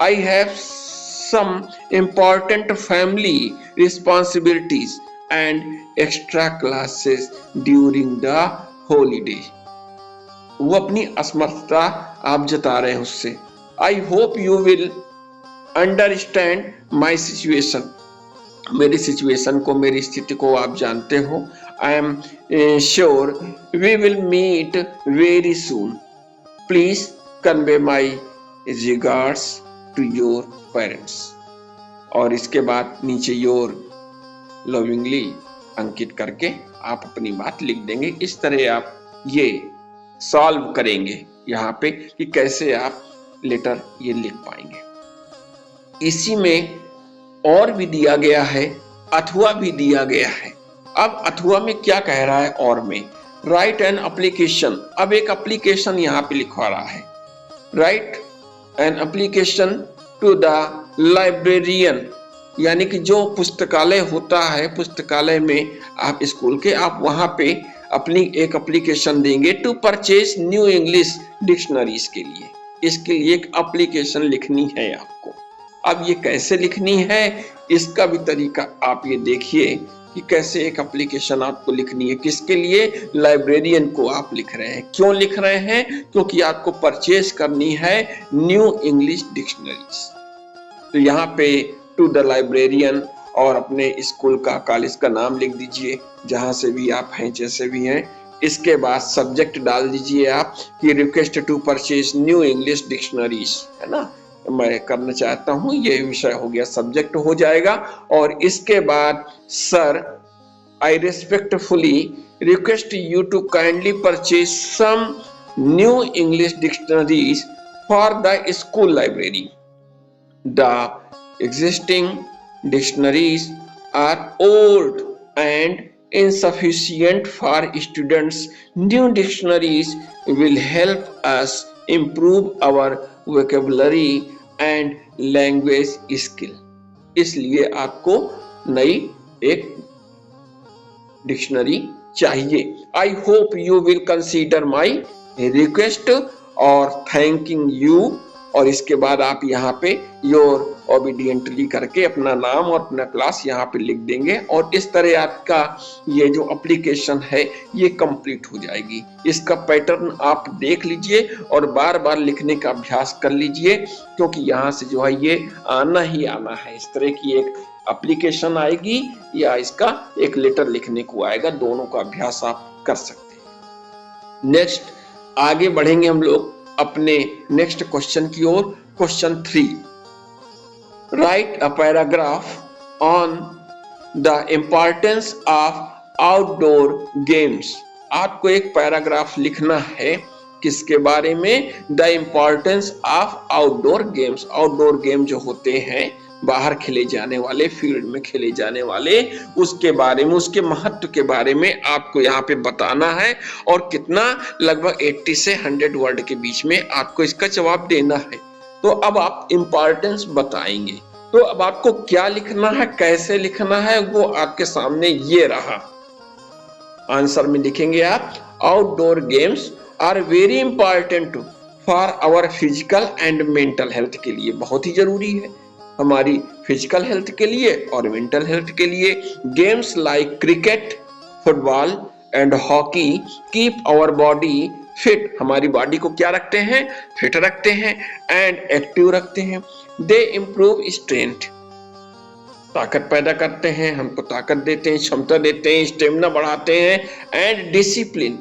I have some important family responsibilities and extra classes during the holiday. वो अपनी असमर्थता आप जता रहे हैं उससे। I hope you will understand my situation. मेरी सिचुएशन को, मेरी स्थिति को आप जानते हो। I am sure we will meet very soon. Please convey my regards to your parents. और इसके बाद नीचे योर लविंगली अंकित करके आप अपनी बात लिख देंगे। इस तरह आप ये सॉल्व करेंगे यहाँ पे कि कैसे आप लेटर ये लिख पाएंगे। इसी में और भी दिया गया है, अथवा भी दिया गया है। अब अथवा में क्या कह रहा है, और में राइट एन एप्लीकेशन। अब एक एप्लीकेशन यहाँ पे लिखवा रहा है, write an application to the librarian, यानी कि जो पुस्तकालय होता है, पुस्तकालय में आप स्कूल के, आप वहां पे अपनी एक एप्लीकेशन देंगे to purchase new English dictionaries के लिए। इसके लिए एक एप्लीकेशन लिखनी है आपको। अब ये कैसे लिखनी है, इसका भी तरीका आप ये देखिए कि कैसे एक एप्लीकेशन आपको लिखनी है, किसके लिए, लाइब्रेरियन को आप लिख रहे हैं। क्यों लिख रहे हैं? क्योंकि आपको परचेज करनी है न्यू इंग्लिश डिक्शनरीज। तो यहाँ पे टू द लाइब्रेरियन और अपने स्कूल का, कॉलेज का नाम लिख दीजिए, जहां से भी आप हैं, जैसे भी हैं। इसके बाद सब्जेक्ट डाल दीजिए आप कि request to purchase new English dictionaries, है ना, मैं करना चाहता हूं, ये विषय हो गया, सब्जेक्ट हो जाएगा। और इसके बाद sir, I respectfully request you to kindly purchase some new English dictionaries for the school library. The existing dictionaries are old and insufficient for students. New dictionaries will help us improve our vocabulary and language skill. इसलिए आपको नई एक dictionary चाहिए। आई hope you will consider my request और thanking you. और इसके बाद आप यहाँ पे योर ओबीडियंटली करके अपना नाम और अपना क्लास यहाँ पे लिख देंगे, और इस तरह आपका ये जो एप्लीकेशन है ये कंप्लीट हो जाएगी। इसका पैटर्न आप देख लीजिए और बार बार लिखने का अभ्यास कर लीजिए, क्योंकि यहाँ से जो है ये आना ही आना है। इस तरह की एक एप्लीकेशन आएगी या इसका एक लेटर लिखने को आएगा, दोनों का अभ्यास आप कर सकते हैं। नेक्स्ट आगे बढ़ेंगे हम लोग अपने नेक्स्ट क्वेश्चन की ओर। Question 3, write a paragraph on the importance of outdoor games. आपको एक पैराग्राफ लिखना है किसके बारे में? The importance of outdoor games. Outdoor game जो होते हैं, बाहर खेले जाने वाले, फील्ड में खेले जाने वाले, उसके बारे में, उसके महत्व के बारे में आपको यहाँ पे बताना है। और कितना, लगभग 80 से 100 वर्ड के बीच में आपको इसका जवाब देना है। तो अब आप इम्पोर्टेंस बताएंगे, तो अब आपको क्या लिखना है, कैसे लिखना है, वो आपके सामने ये रहा। आंसर में लिखेंगे आप, outdoor games are very important for our physical and mental health के लिए, बहुत ही जरूरी है हमारी फिजिकल हेल्थ के लिए और मेंटल हेल्थ के लिए। Games like cricket, football and hockey keep our body fit. हमारी बॉडी को क्या रखते हैं? फिट रखते हैं एंड एक्टिव रखते हैं। दे इम्प्रूव स्ट्रेंथ, ताकत पैदा करते हैं, हमको ताकत देते हैं, क्षमता देते हैं, स्टेमिना बढ़ाते हैं। एंड डिसिप्लिन,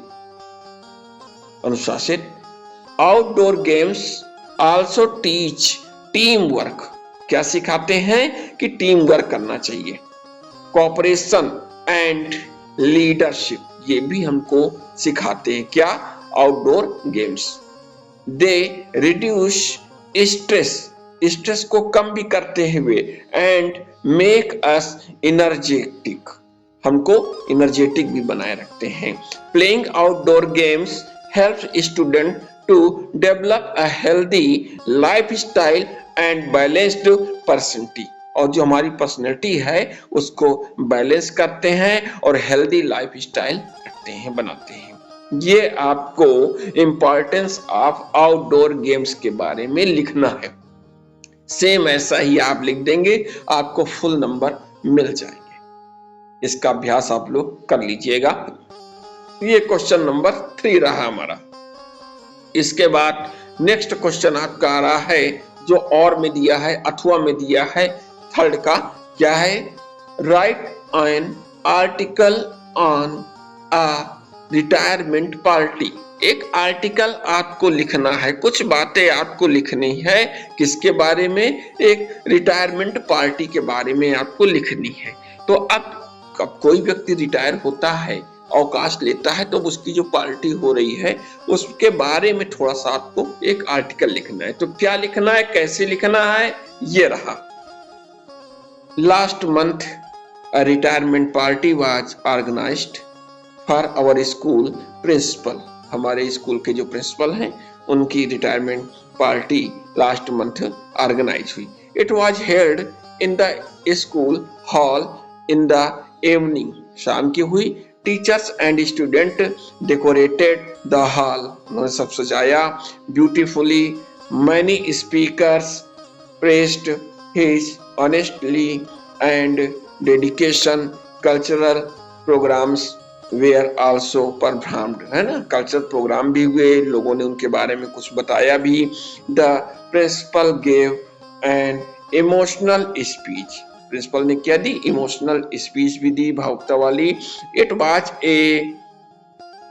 अनुशासित। Outdoor games also teach team work, क्या सिखाते हैं कि टीम वर्क करना चाहिए। कोऑपरेशन एंड लीडरशिप, ये भी हमको सिखाते हैं, क्या? Outdoor games. They reduce stress, stress को कम भी करते हुए। एंड मेक अस एनर्जेटिक, हमको एनर्जेटिक भी बनाए रखते हैं। Playing outdoor games helps student to develop a healthy lifestyle and balanced personality, और जो हमारी पर्सनैलिटी है उसको बैलेंस करते हैं और हेल्दी लाइफस्टाइल रखते हैं, बनाते हैं। ये आपको इंपॉर्टेंस ऑफ आउटडोर गेम्स के बारे में लिखना है। सेम ऐसा ही आप लिख देंगे, आपको फुल नंबर मिल जाएंगे। इसका अभ्यास आप लोग कर लीजिएगा। ये क्वेश्चन नंबर 3 रहा हमारा। इसके बाद नेक्स्ट क्वेश्चन आपका आ रहा है जो और में दिया है, अथवा में दिया है, थर्ड का। क्या है? Write an article on a retirement party. एक आर्टिकल आपको लिखना है, कुछ बातें आपको लिखनी है, किसके बारे में? एक रिटायरमेंट पार्टी के बारे में आपको लिखनी है। तो अब कोई व्यक्ति रिटायर होता है, अवकाश लेता है, तो उसकी जो पार्टी हो रही है उसके बारे में थोड़ा सा आपको एक आर्टिकल लिखना है। तो क्या लिखना है, कैसे लिखना है? ये रहा। Last month a retirement party was organised for our school principal. हमारे स्कूल के जो प्रिंसिपल हैं उनकी retirement party last month organise हुई। It was held in the school hall in the evening, शाम की हुई। Teachers and student decorated the hall, उन्होंने सब सजाया beautifully. Many speakers praised his honestly and dedication cultural programmes were also performed, है ना, cultural programme भी हुए, लोगों ने उनके बारे में कुछ बताया भी। The principal gave an emotional speech, principal ने क्या दी, इमोशनल स्पीच भी दी, भावुकता वाली। It was a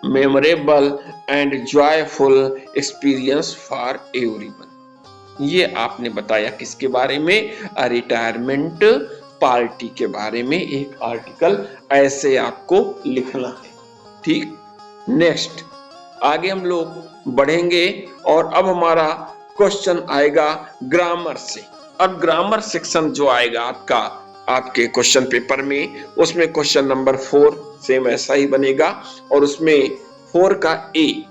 memorable and joyful experience for everyone. ये आपने बताया किसके बारे में, रिटायरमेंट पार्टी के बारे में एक आर्टिकल ऐसे आपको लिखना है। ठीक, नेक्स्ट आगे हम लोग बढ़ेंगे और अब हमारा क्वेश्चन आएगा ग्रामर से। अब ग्रामर सेक्शन जो आएगा आपका आपके क्वेश्चन पेपर में, उसमें क्वेश्चन नंबर 4 सेम ऐसा ही बनेगा और उसमें 4 का A,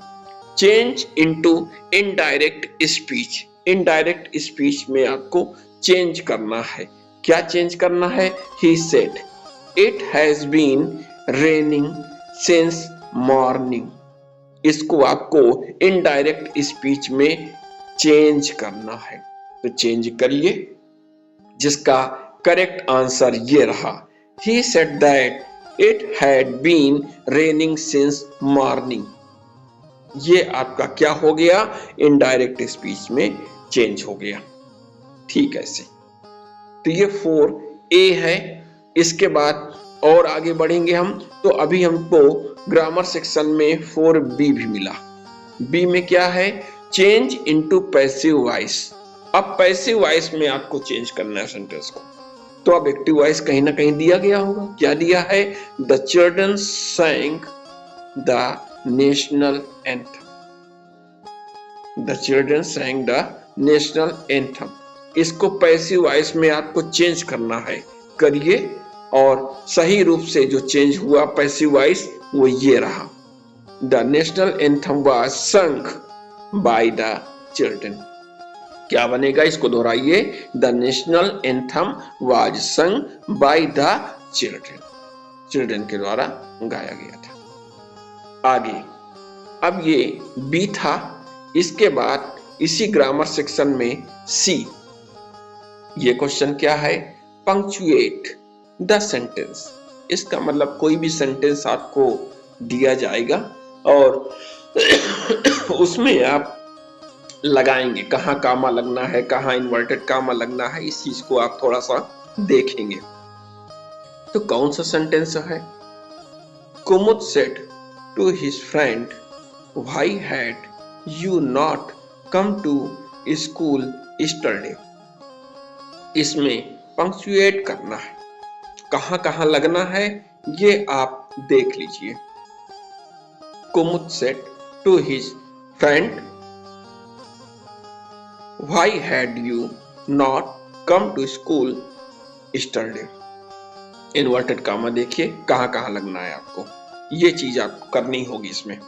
change into indirect speech. Indirect speech में आपको चेंज करना है। क्या चेंज करना है, he said it has been raining since morning. इसको आपको इनडायरेक्ट स्पीच में चेंज करना है, तो चेंज करिए, जिसका करेक्ट आंसर ये रहा, he said that it had been raining since morning. ये आपका क्या हो गया, इनडायरेक्ट स्पीच में चेंज हो गया। ठीक है, ऐसे तो ये 4A है। इसके बाद और आगे बढ़ेंगे हम, तो अभी हमको ग्रामर सेक्शन में 4B भी मिला। बी में क्या है, चेंज इनटू पैसिव वॉइस। अब पैसिव वॉइस में आपको चेंज करना है सेंटेंस को, तो अब एक्टिव वॉइस कहीं ना कहीं दिया गया होगा। क्या दिया है, the children sang the national anthem. The children sang the national anthem. इसको पैसिव वॉइस में आपको चेंज करना है, करिए। और सही रूप से जो चेंज हुआ पैसिव वॉइस वो ये रहा, the national anthem was sung by the children. क्या बनेगा, इसको दोहराइए, the national anthem was sung by the children. Children के द्वारा गाया गया था। आगे अब ये बी था। इसके बाद इसी ग्रामर सेक्शन में सी, ये क्वेश्चन क्या है, पंक्चुएट द सेंटेंस। इसका मतलब कोई भी सेंटेंस आपको दिया जाएगा और उसमें आप लगाएंगे, कहाँ कामा लगना है, कहाँ इन्वर्टेड कामा लगना है, इस चीज को आप थोड़ा सा देखेंगे। तो कौन सा सेंटेंस है, Kumud said to his friend why had you not come to school yesterday. इसमें पंक्चुएट करना है, कहां कहां लगना है ये आप देख लीजिए। Kumud said to his friend why had you not come to school yesterday. Inverted comma देखिए कहां कहां लगना है आपको, ये चीज आपको करनी होगी इसमें।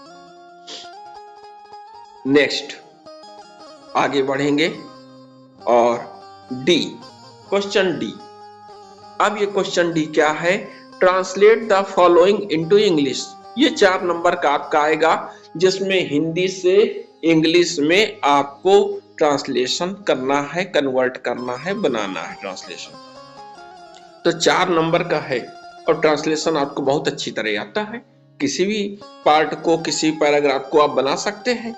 नेक्स्ट आगे बढ़ेंगे और डी, क्वेश्चन डी। अब ये क्वेश्चन डी क्या है, translate the following into English. ये 4 नंबर का आपका आएगा, जिसमें हिंदी से इंग्लिश में आपको ट्रांसलेशन करना है, कन्वर्ट करना है, बनाना है ट्रांसलेशन। तो 4 नंबर का है और ट्रांसलेशन आपको बहुत अच्छी तरह आता है। किसी भी पार्ट को, किसी पैराग्राफ को आप बना सकते हैं।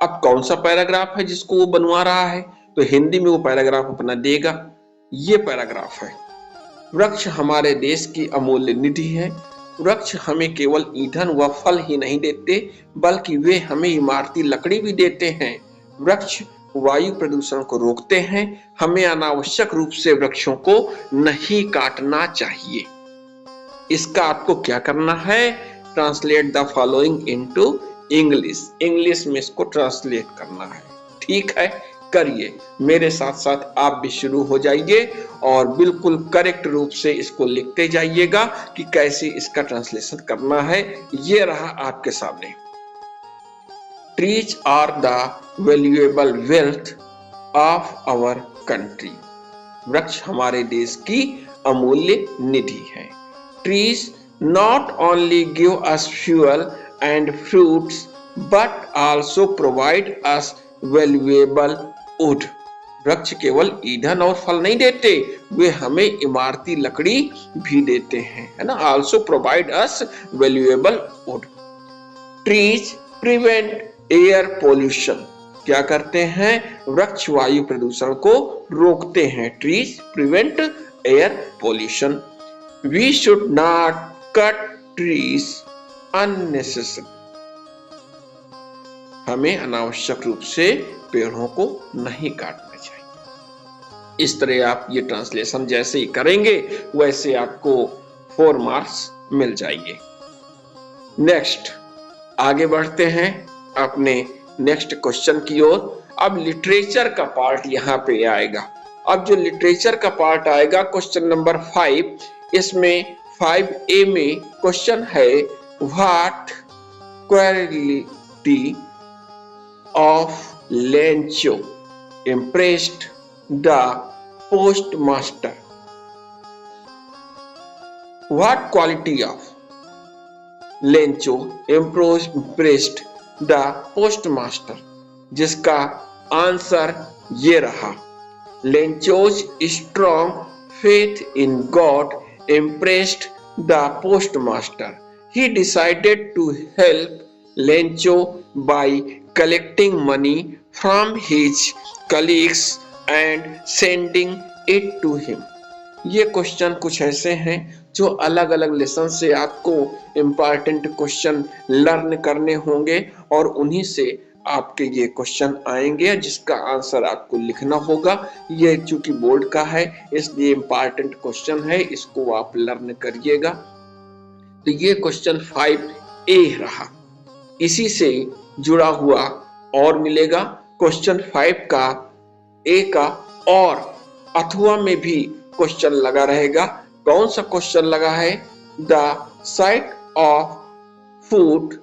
अब कौन सा पैराग्राफ है जिसको वो बनवा रहा है, तो हिंदी में वो पैराग्राफ अपना देगा। ये पैराग्राफ है, वृक्ष हमारे देश की अमूल्य निधि है। वृक्ष हमें केवल ईंधन व फल ही नहीं देते, बल्कि वे हमें इमारती लकड़ी भी देते हैं। वृक्ष वायु प्रदूषण को रोकते हैं। हमें अनावश्यक रूप से वृक्षों को नहीं काटना चाहिए। इसका आपको क्या करना है, translate the following into English. English में इसको ट्रांसलेट करना है। ठीक है, करिए, मेरे साथ साथ आप भी शुरू हो जाइए और बिल्कुल करेक्ट रूप से इसको लिखते जाइएगा कि कैसे इसका ट्रांसलेशन करना है। ये रहा आपके सामने, trees are the valuable wealth of our country. वृक्ष हमारे देश की अमूल्य निधि है। Trees not only give us fuel and fruits but also provide us valuable wood। वृक्ष केवल ईंधन और फल नहीं देते, वे हमें इमारती लकड़ी भी देते हैं, है ना। Also provide us valuable wood. Trees prevent air pollution. क्या करते हैं? वृक्ष वायु प्रदूषण को रोकते हैं। Trees prevent air pollution. We should not cut trees unnecessary. हमें अनावश्यक रूप से पेड़ों को नहीं काटना चाहिए। इस तरह आप ये ट्रांसलेशन जैसे ही करेंगे वैसे आपको 4 मार्क्स मिल जाएंगे। नेक्स्ट आगे बढ़ते हैं अपने नेक्स्ट क्वेश्चन की ओर। अब लिटरेचर का पार्ट यहाँ पे आएगा। अब जो लिटरेचर का पार्ट आएगा क्वेश्चन नंबर 5, इसमें 5A में क्वेश्चन है what quality of Lencho impressed the postmaster. What quality of Lencho impressed the postmaster, जिसका आंसर ये रहा। Lencho's strong faith in God impressed the postmaster. He decided to help Lencho by collecting money from his colleagues and sending it to him. ये question कुछ ऐसे हैं जो अलग अलग लेसन से आपको इम्पॉर्टेंट क्वेश्चन लर्न करने होंगे और उन्हीं से आपके ये क्वेश्चन आएंगे जिसका आंसर आपको लिखना होगा। ये चूंकि बोर्ड का है इसलिए इम्पॉर्टेंट क्वेश्चन है, इसको आप लर्न करिएगा। तो ये क्वेश्चन 5A रहा। इसी से जुड़ा हुआ और मिलेगा क्वेश्चन 5 का A का और अथवा में भी क्वेश्चन लगा रहेगा। कौन सा क्वेश्चन लगा है? The sight of food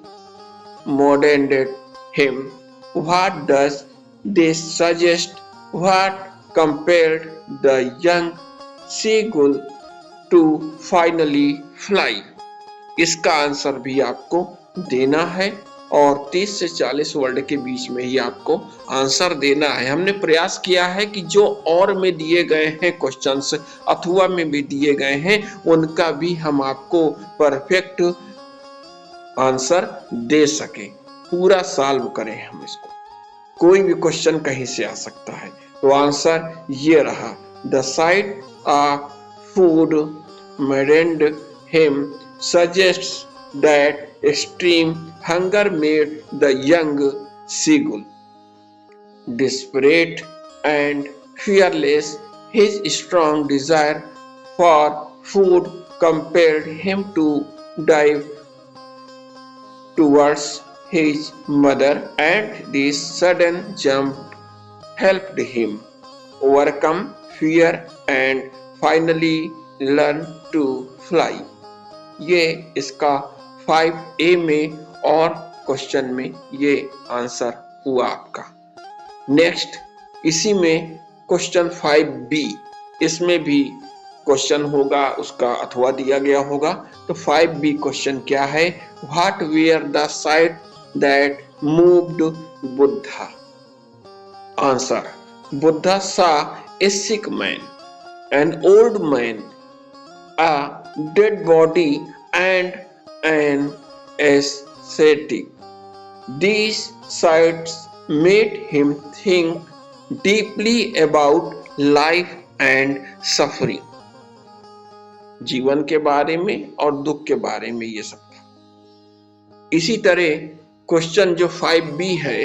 maddened him, what does they suggest, what compared the young seagull to finally fly. इसका आंसर भी आपको देना है और 30 से 40 वर्ड के बीच में ही आपको आंसर देना है। हमने प्रयास किया है कि जो और में दिए गए हैं क्वेश्चंस अथवा में भी दिए गए हैं उनका भी हम आपको परफेक्ट आंसर दे सके, पूरा सॉल्व करें हम इसको। कोई भी क्वेश्चन कहीं से आ सकता है। तो आंसर ये रहा, the sight of food मैडेंड him suggests that extreme hunger made the young seagull desperate and fearless. His strong desire for food compelled him to dive towards his mother, and this sudden jump helped him overcome fear and finally learn to fly. ये इसका 5A में और question में ये answer हुआ आपका। Next इसी में क्वेश्चन 5B, इसमें भी क्वेश्चन होगा, उसका अथवा दिया गया होगा। तो 5B क्वेश्चन क्या है? What were the sight that moved Buddha. Answer, Buddha saw a sick man, an old man, a dead body and an ascetic. These sights made him think deeply about life and suffering. जीवन के बारे में और दुख के बारे में ये सब था। इसी तरह क्वेश्चन जो 5B है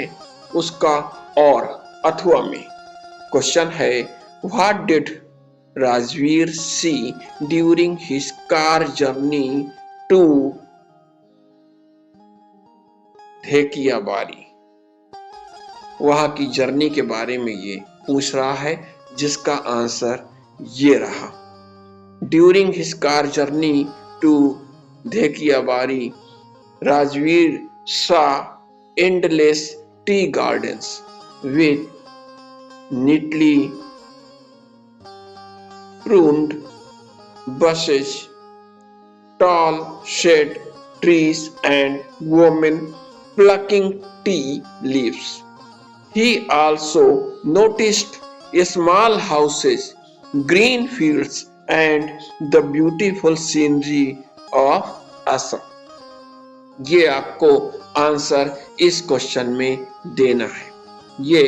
उसका और अथवा में क्वेश्चन है what did Rajveer see during his car journey to धेकियाबारी। वहां की जर्नी के बारे में ये पूछ रहा है जिसका आंसर ये रहा। During his car journey to Dhekiabari, Rajvir saw endless tea gardens with neatly pruned bushes, tall shade trees and women plucking tea leaves. He also noticed small houses, green fields and the beautiful scenery of Assam। ये आपको answer इस question में देना है। ये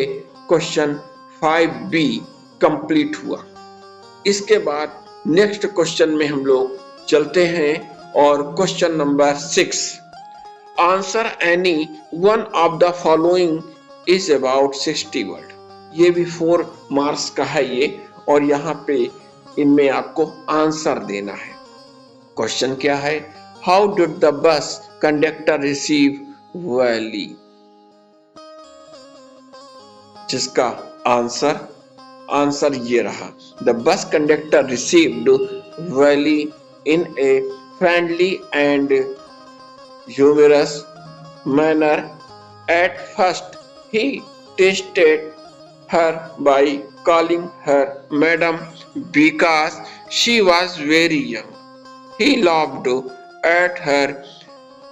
question 5B complete हुआ। इसके बाद नेक्स्ट क्वेश्चन में हम लोग चलते हैं और question number 6, answer any one of the following is about 60 word. ये भी 4 मार्क्स का है ये, और यहाँ पे इनमें आपको आंसर देना है। क्वेश्चन क्या है, how did the bus conductor receive valley, जिसका आंसर ये रहा, the bus conductor received valley in a friendly and humorous manner। At first, he tested her by calling her madam because she was very young. He laughed at her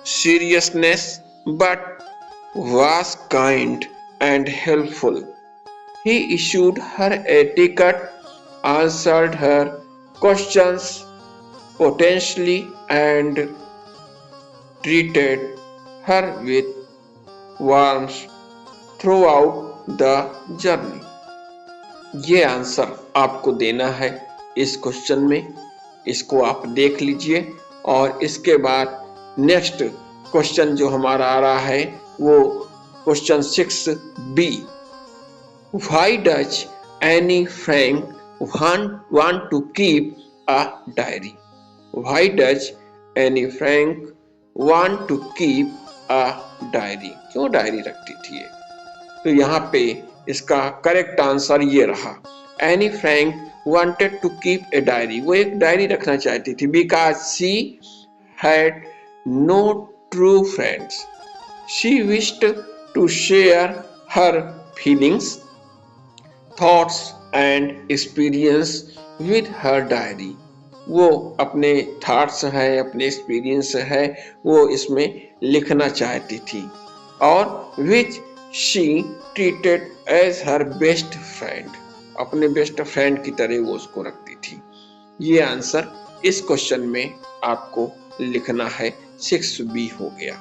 seriousness but was kind and helpful. He issued her a ticket, answered her questions potentially, and treated her with warmth throughout the journey। ये answer आपको देना है इस question में, इसको आप देख लीजिए। और इसके बाद नेक्स्ट क्वेश्चन जो हमारा आ रहा है वो question 6B, why does Anne Frank want to keep a diary? Why does Anne Frank want to keep a diary? क्यों डायरी रखती थी ये? तो यहाँ पे इसका करेक्ट आंसर ये रहा, Anne Frank wanted to keep a diary। वो एक डायरी रखना चाहती थी, because she had no true friends। She wished to share her feelings, thoughts and experience with her diary। वो अपने थॉट्स है, अपने एक्सपीरियंस है, वो इसमें लिखना चाहती थी, और which she treated as her best friend, अपने बेस्ट फ्रेंड की तरह वो उसको रखती थी। ये आंसर इस क्वेश्चन में आपको लिखना है। 6B हो गया।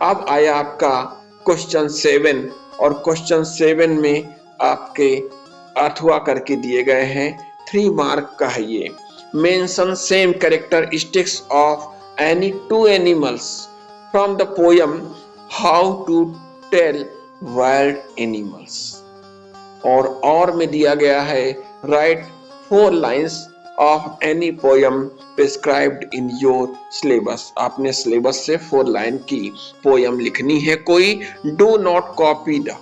अब आया आपका क्वेश्चन 7, और क्वेश्चन 7 में आपके अथवा करके दिए गए हैं, 3 मार्क का है ये। Mention same characteristics of any 2 animals from the poem How to Tell Wild Animals। और में दिया गया है, write 4 lines of any poem prescribed in your syllabus। आपने सिलेबस से 4 लाइन की पोयम लिखनी है कोई। Do not copy the,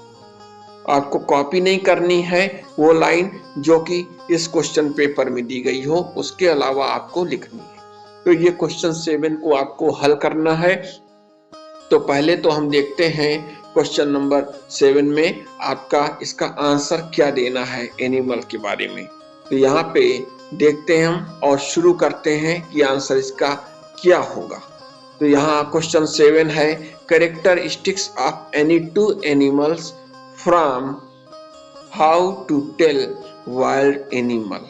आपको कॉपी नहीं करनी है वो लाइन जो कि इस क्वेश्चन पेपर में दी गई हो, उसके अलावा आपको लिखनी है। तो ये क्वेश्चन 7 को आपको हल करना है। तो पहले तो हम देखते हैं क्वेश्चन नंबर 7 में आपका इसका आंसर क्या देना है एनिमल के बारे में। तो यहाँ पे देखते हैं हम और शुरू करते हैं कि आंसर इसका क्या होगा। तो यहाँ क्वेश्चन 7 है, characteristics of any 2 animals from how to tell wild animal.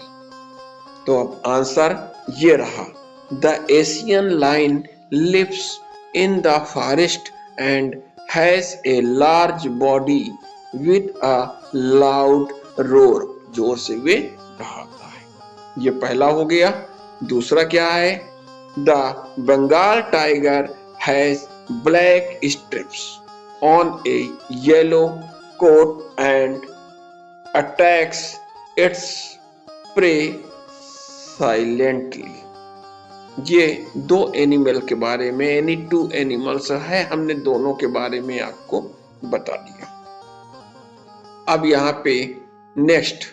तो अब आंसर ये रहा, the Asian lion lives in the forest and has a large body with a loud roar, जोर से वे दहाड़ता है। ये पहला हो गया। दूसरा क्या है, the Bengal tiger has black stripes on a yellow coat and attacks its prey silently। ये 2 एनिमल के बारे में, एनी 2 एनिमल्स है, हमने दोनों के बारे में आपको बता दिया। अब यहाँ पे नेक्स्ट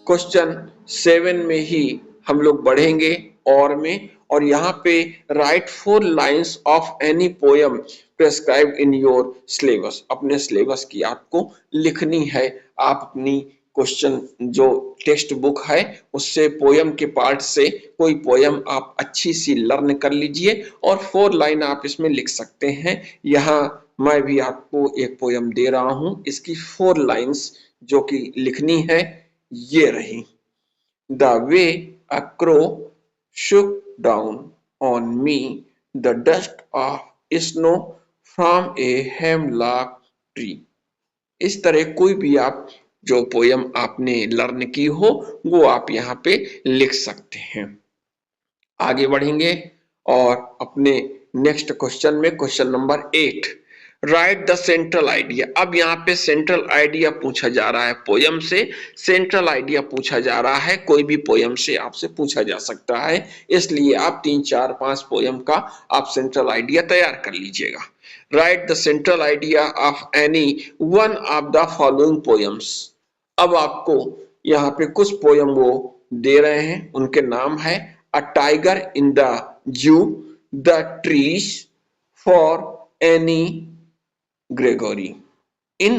क्वेश्चन 7 में ही हम लोग बढ़ेंगे और में, और यहाँ पे right 4 lines of any poem prescribe in your syllabus. अपने सिलेबस की आपको लिखनी है। आप अपनी क्वेश्चन जो टेक्स्ट बुक है उससे पोयम के पार्ट से कोई पोयम आप अच्छी सी लर्न कर लीजिए और 4 लाइन आप इसमें लिख सकते हैं। यहाँ मैं भी आपको एक पोयम दे रहा हूँ, इसकी 4 लाइन्स जो कि लिखनी है। ये रही। The way a crow shook down on me the dust of snow from a hemlock tree। इस तरह कोई भी आप जो पोयम आपने लर्न की हो वो आप यहाँ पे लिख सकते हैं। आगे बढ़ेंगे और अपने नेक्स्ट क्वेश्चन में, question number 8, right the central idea. अब यहाँ पे सेंट्रल आइडिया पूछा जा रहा है, पोयम से सेंट्रल आइडिया पूछा जा रहा है। कोई भी पोयम से आपसे पूछा जा सकता है, इसलिए आप 3, 4, 5 पोयम का आप सेंट्रल आइडिया तैयार कर लीजिएगा। Right the central idea of any one of the following poems. अब आपको यहाँ पे कुछ पोयम वो दे रहे हैं, उनके नाम है a tiger in the zoo, the trees, for any Gregory. In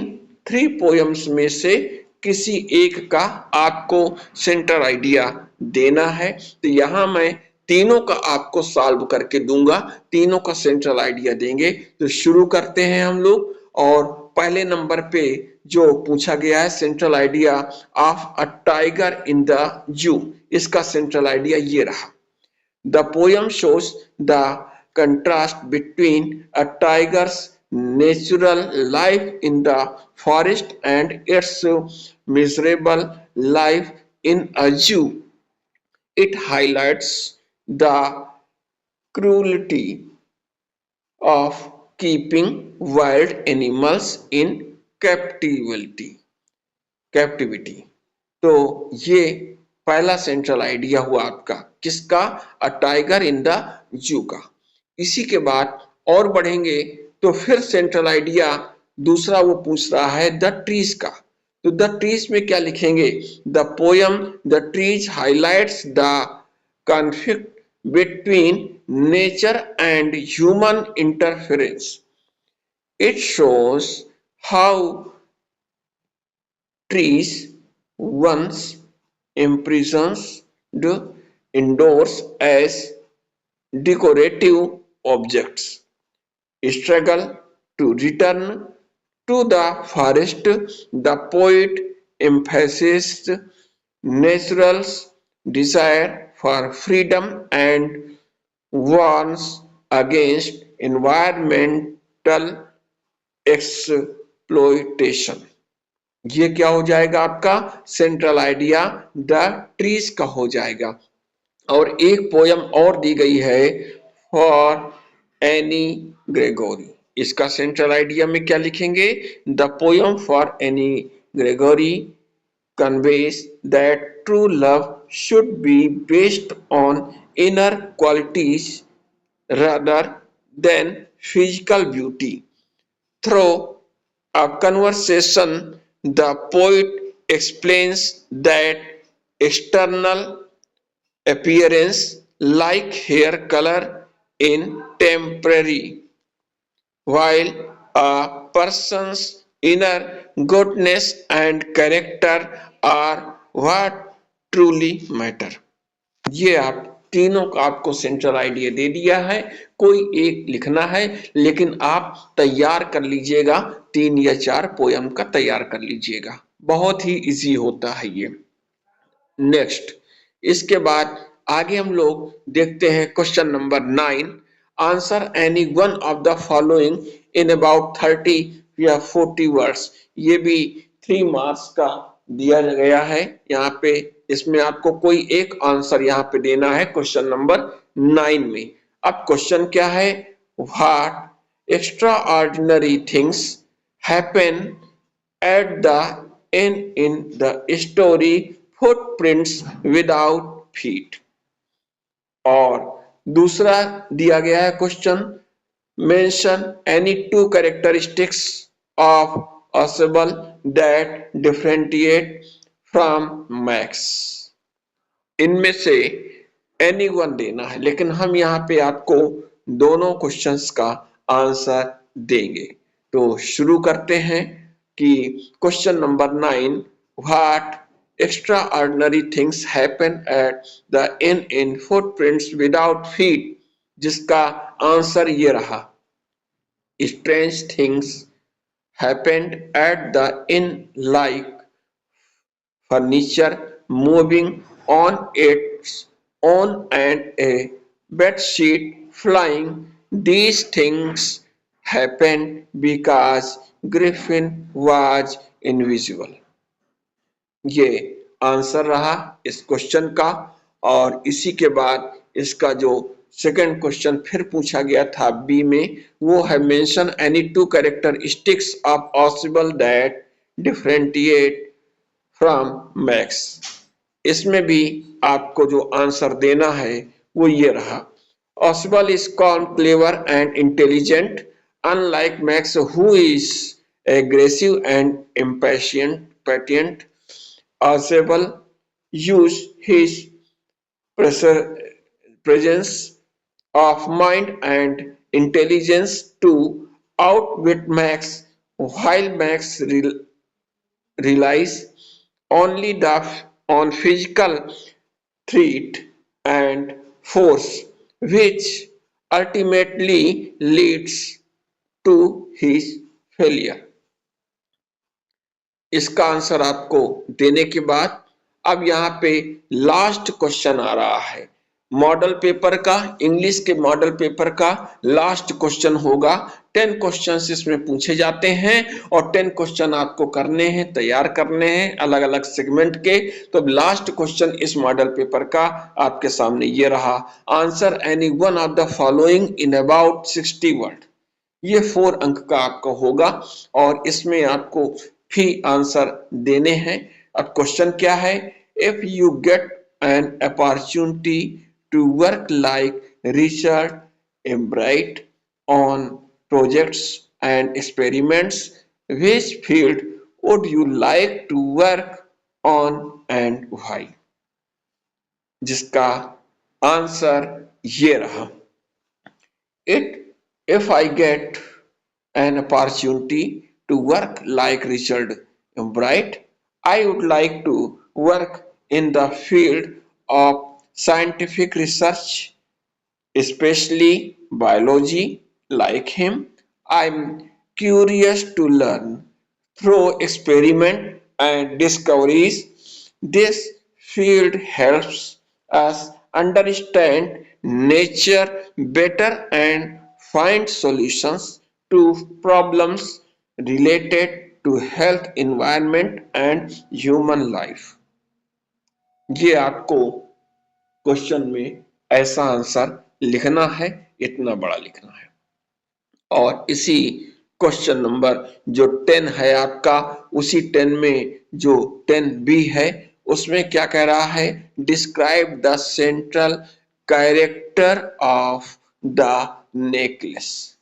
3 poems में से किसी एक का आपको सेंट्रल आइडिया देना है। तो यहाँ मैं तीनों का आपको सॉल्व करके दूंगा, तीनों का सेंट्रल आइडिया देंगे। तो शुरू करते हैं हम लोग। और पहले नंबर पे जो पूछा गया है central idea of a tiger in the zoo, इसका सेंट्रल आइडिया ये रहा। The poem shows the contrast between a tiger's natural life in the forest and its miserable life in a zoo. It highlights the cruelty of keeping wild animals in captivity। तो ये पहला central idea हुआ आपका, किसका? A tiger in the zoo का। इसी के बाद और बढ़ेंगे तो फिर सेंट्रल आइडिया दूसरा वो पूछ रहा है द ट्रीज का। तो द ट्रीज में क्या लिखेंगे? The poem the trees highlights the conflict between nature and human interference. It shows how trees once imprisoned indoors as decorative objects struggle to return to the forest. The poet emphasized natural's desire for freedom and warns against environmental exploitation। ये क्या हो जाएगा आपका? Central idea the trees का हो जाएगा। और एक पोयम और दी गई है फॉर एनी ग्रेगोरी। इसका सेंट्रल आइडिया में क्या लिखेंगे? The poem for any Gregory conveys that true love should be based on inner qualities rather than physical beauty. Through a conversation, the poet explains that external appearance, like hair color, is temporary, while a person's inner goodness and character are what truly matter। ये आप तीनों का आपको central idea दे दिया है, कोई एक लिखना है, लेकिन आप तैयार कर लीजिएगा, 3 या 4 पोयम का तैयार कर लीजिएगा, बहुत ही इजी होता है ये। नेक्स्ट, इसके बाद आगे हम लोग देखते हैं question number 9, answer any one of the following in about 30 या 40 वर्ड्स। ये भी 3 मार्क्स का दिया गया है यहाँ पे। इसमें आपको कोई एक आंसर यहाँ पे देना है क्वेश्चन नंबर 9 में। अब क्वेश्चन क्या है? What extra ordinary things happen at the and in the story footprints without feet. और दूसरा दिया गया है question, mention any 2 characteristics of a symbol that differentiate from max। इनमें से एनी वन देना है, लेकिन हम यहाँ पे आपको दोनों क्वेश्चंस का आंसर देंगे। तो शुरू करते हैं कि question number 9, what extraordinary things happen at the inn in footprints without feet, जिसका आंसर ये रहा, strange things happened at the inn like furniture moving on its own and a bedsheet flying. These things happened because Griffin was invisible. ये answer रहा इस question का। और इसी के बाद इसका जो सेकंड क्वेश्चन फिर पूछा गया था बी में, वो है mention any two characteristics of ऑसिबल that differentiate from max. इसमें भी आपको जो आंसर देना है वो ये रहा। ऑसिबल is calm, clever and intelligent, unlike Max who is aggressive and impatient. Oswald used his presence of mind and intelligence to outwit Max, while Max relies only on physical threat and force, which ultimately leads to his failure. इसका answer आपको देने के बाद अब यहाँ पे last question आ रहा है मॉडल पेपर का। इंग्लिश के मॉडल पेपर का लास्ट क्वेश्चन होगा। 10 क्वेश्चंस इसमें पूछे जाते हैं और 10 क्वेश्चन आपको करने हैं, तैयार करने हैं अलग अलग सेगमेंट के। तो लास्ट क्वेश्चन इस मॉडल पेपर का आपके सामने ये रहा। Answer any one of the following in about 60 word. ये 4 अंक का आपका होगा और इसमें आपको भी आंसर देने हैं। अब क्वेश्चन क्या है? If you get an opportunity to work like Richard Ebright on projects and experiments, which field would you like to work on and why? जिसका आंसर ये रहा। If I get an opportunity to work like Richard Bright, I would like to work in the field of scientific research, especially biology. Like him, I'm curious to learn through experiment and discoveries. This field helps us understand nature better and find solutions to problems related to health, environment and human life. ये आपको question में ऐसा answer लिखना है, इतना बड़ा लिखना है। और इसी क्वेश्चन नंबर जो 10 है आपका, उसी 10 में जो 10B है उसमें क्या कह रहा है? Describe the central character of the necklace.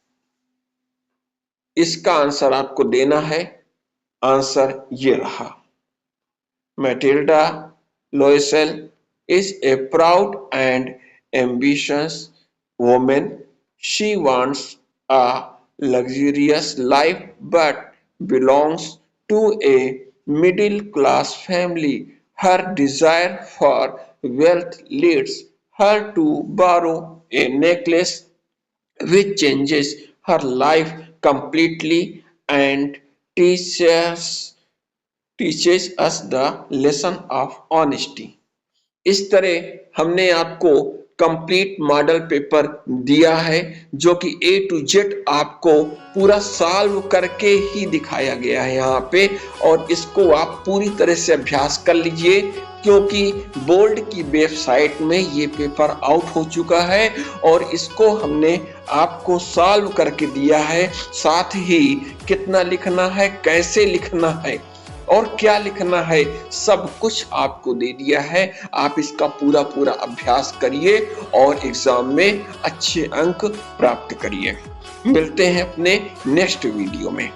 इसका आंसर आपको देना है। आंसर ये रहा। Matilda Loisel is a proud and ambitious woman. She wants a luxurious life but belongs to a middle class family. Her desire for wealth leads her to borrow a necklace which changes her life completely and teaches us the lesson of honesty. इस तरह हमने आपको complete model paper दिया है जो कि A to Z आपको पूरा सॉल्व करके ही दिखाया गया है यहाँ पे, और इसको आप पूरी तरह से अभ्यास कर लीजिए क्योंकि बोर्ड की वेबसाइट में ये पेपर आउट हो चुका है और इसको हमने आपको सॉल्व करके दिया है। साथ ही कितना लिखना है, कैसे लिखना है और क्या लिखना है, सब कुछ आपको दे दिया है। आप इसका पूरा अभ्यास करिए और एग्जाम में अच्छे अंक प्राप्त करिए। मिलते हैं अपने नेक्स्ट वीडियो में।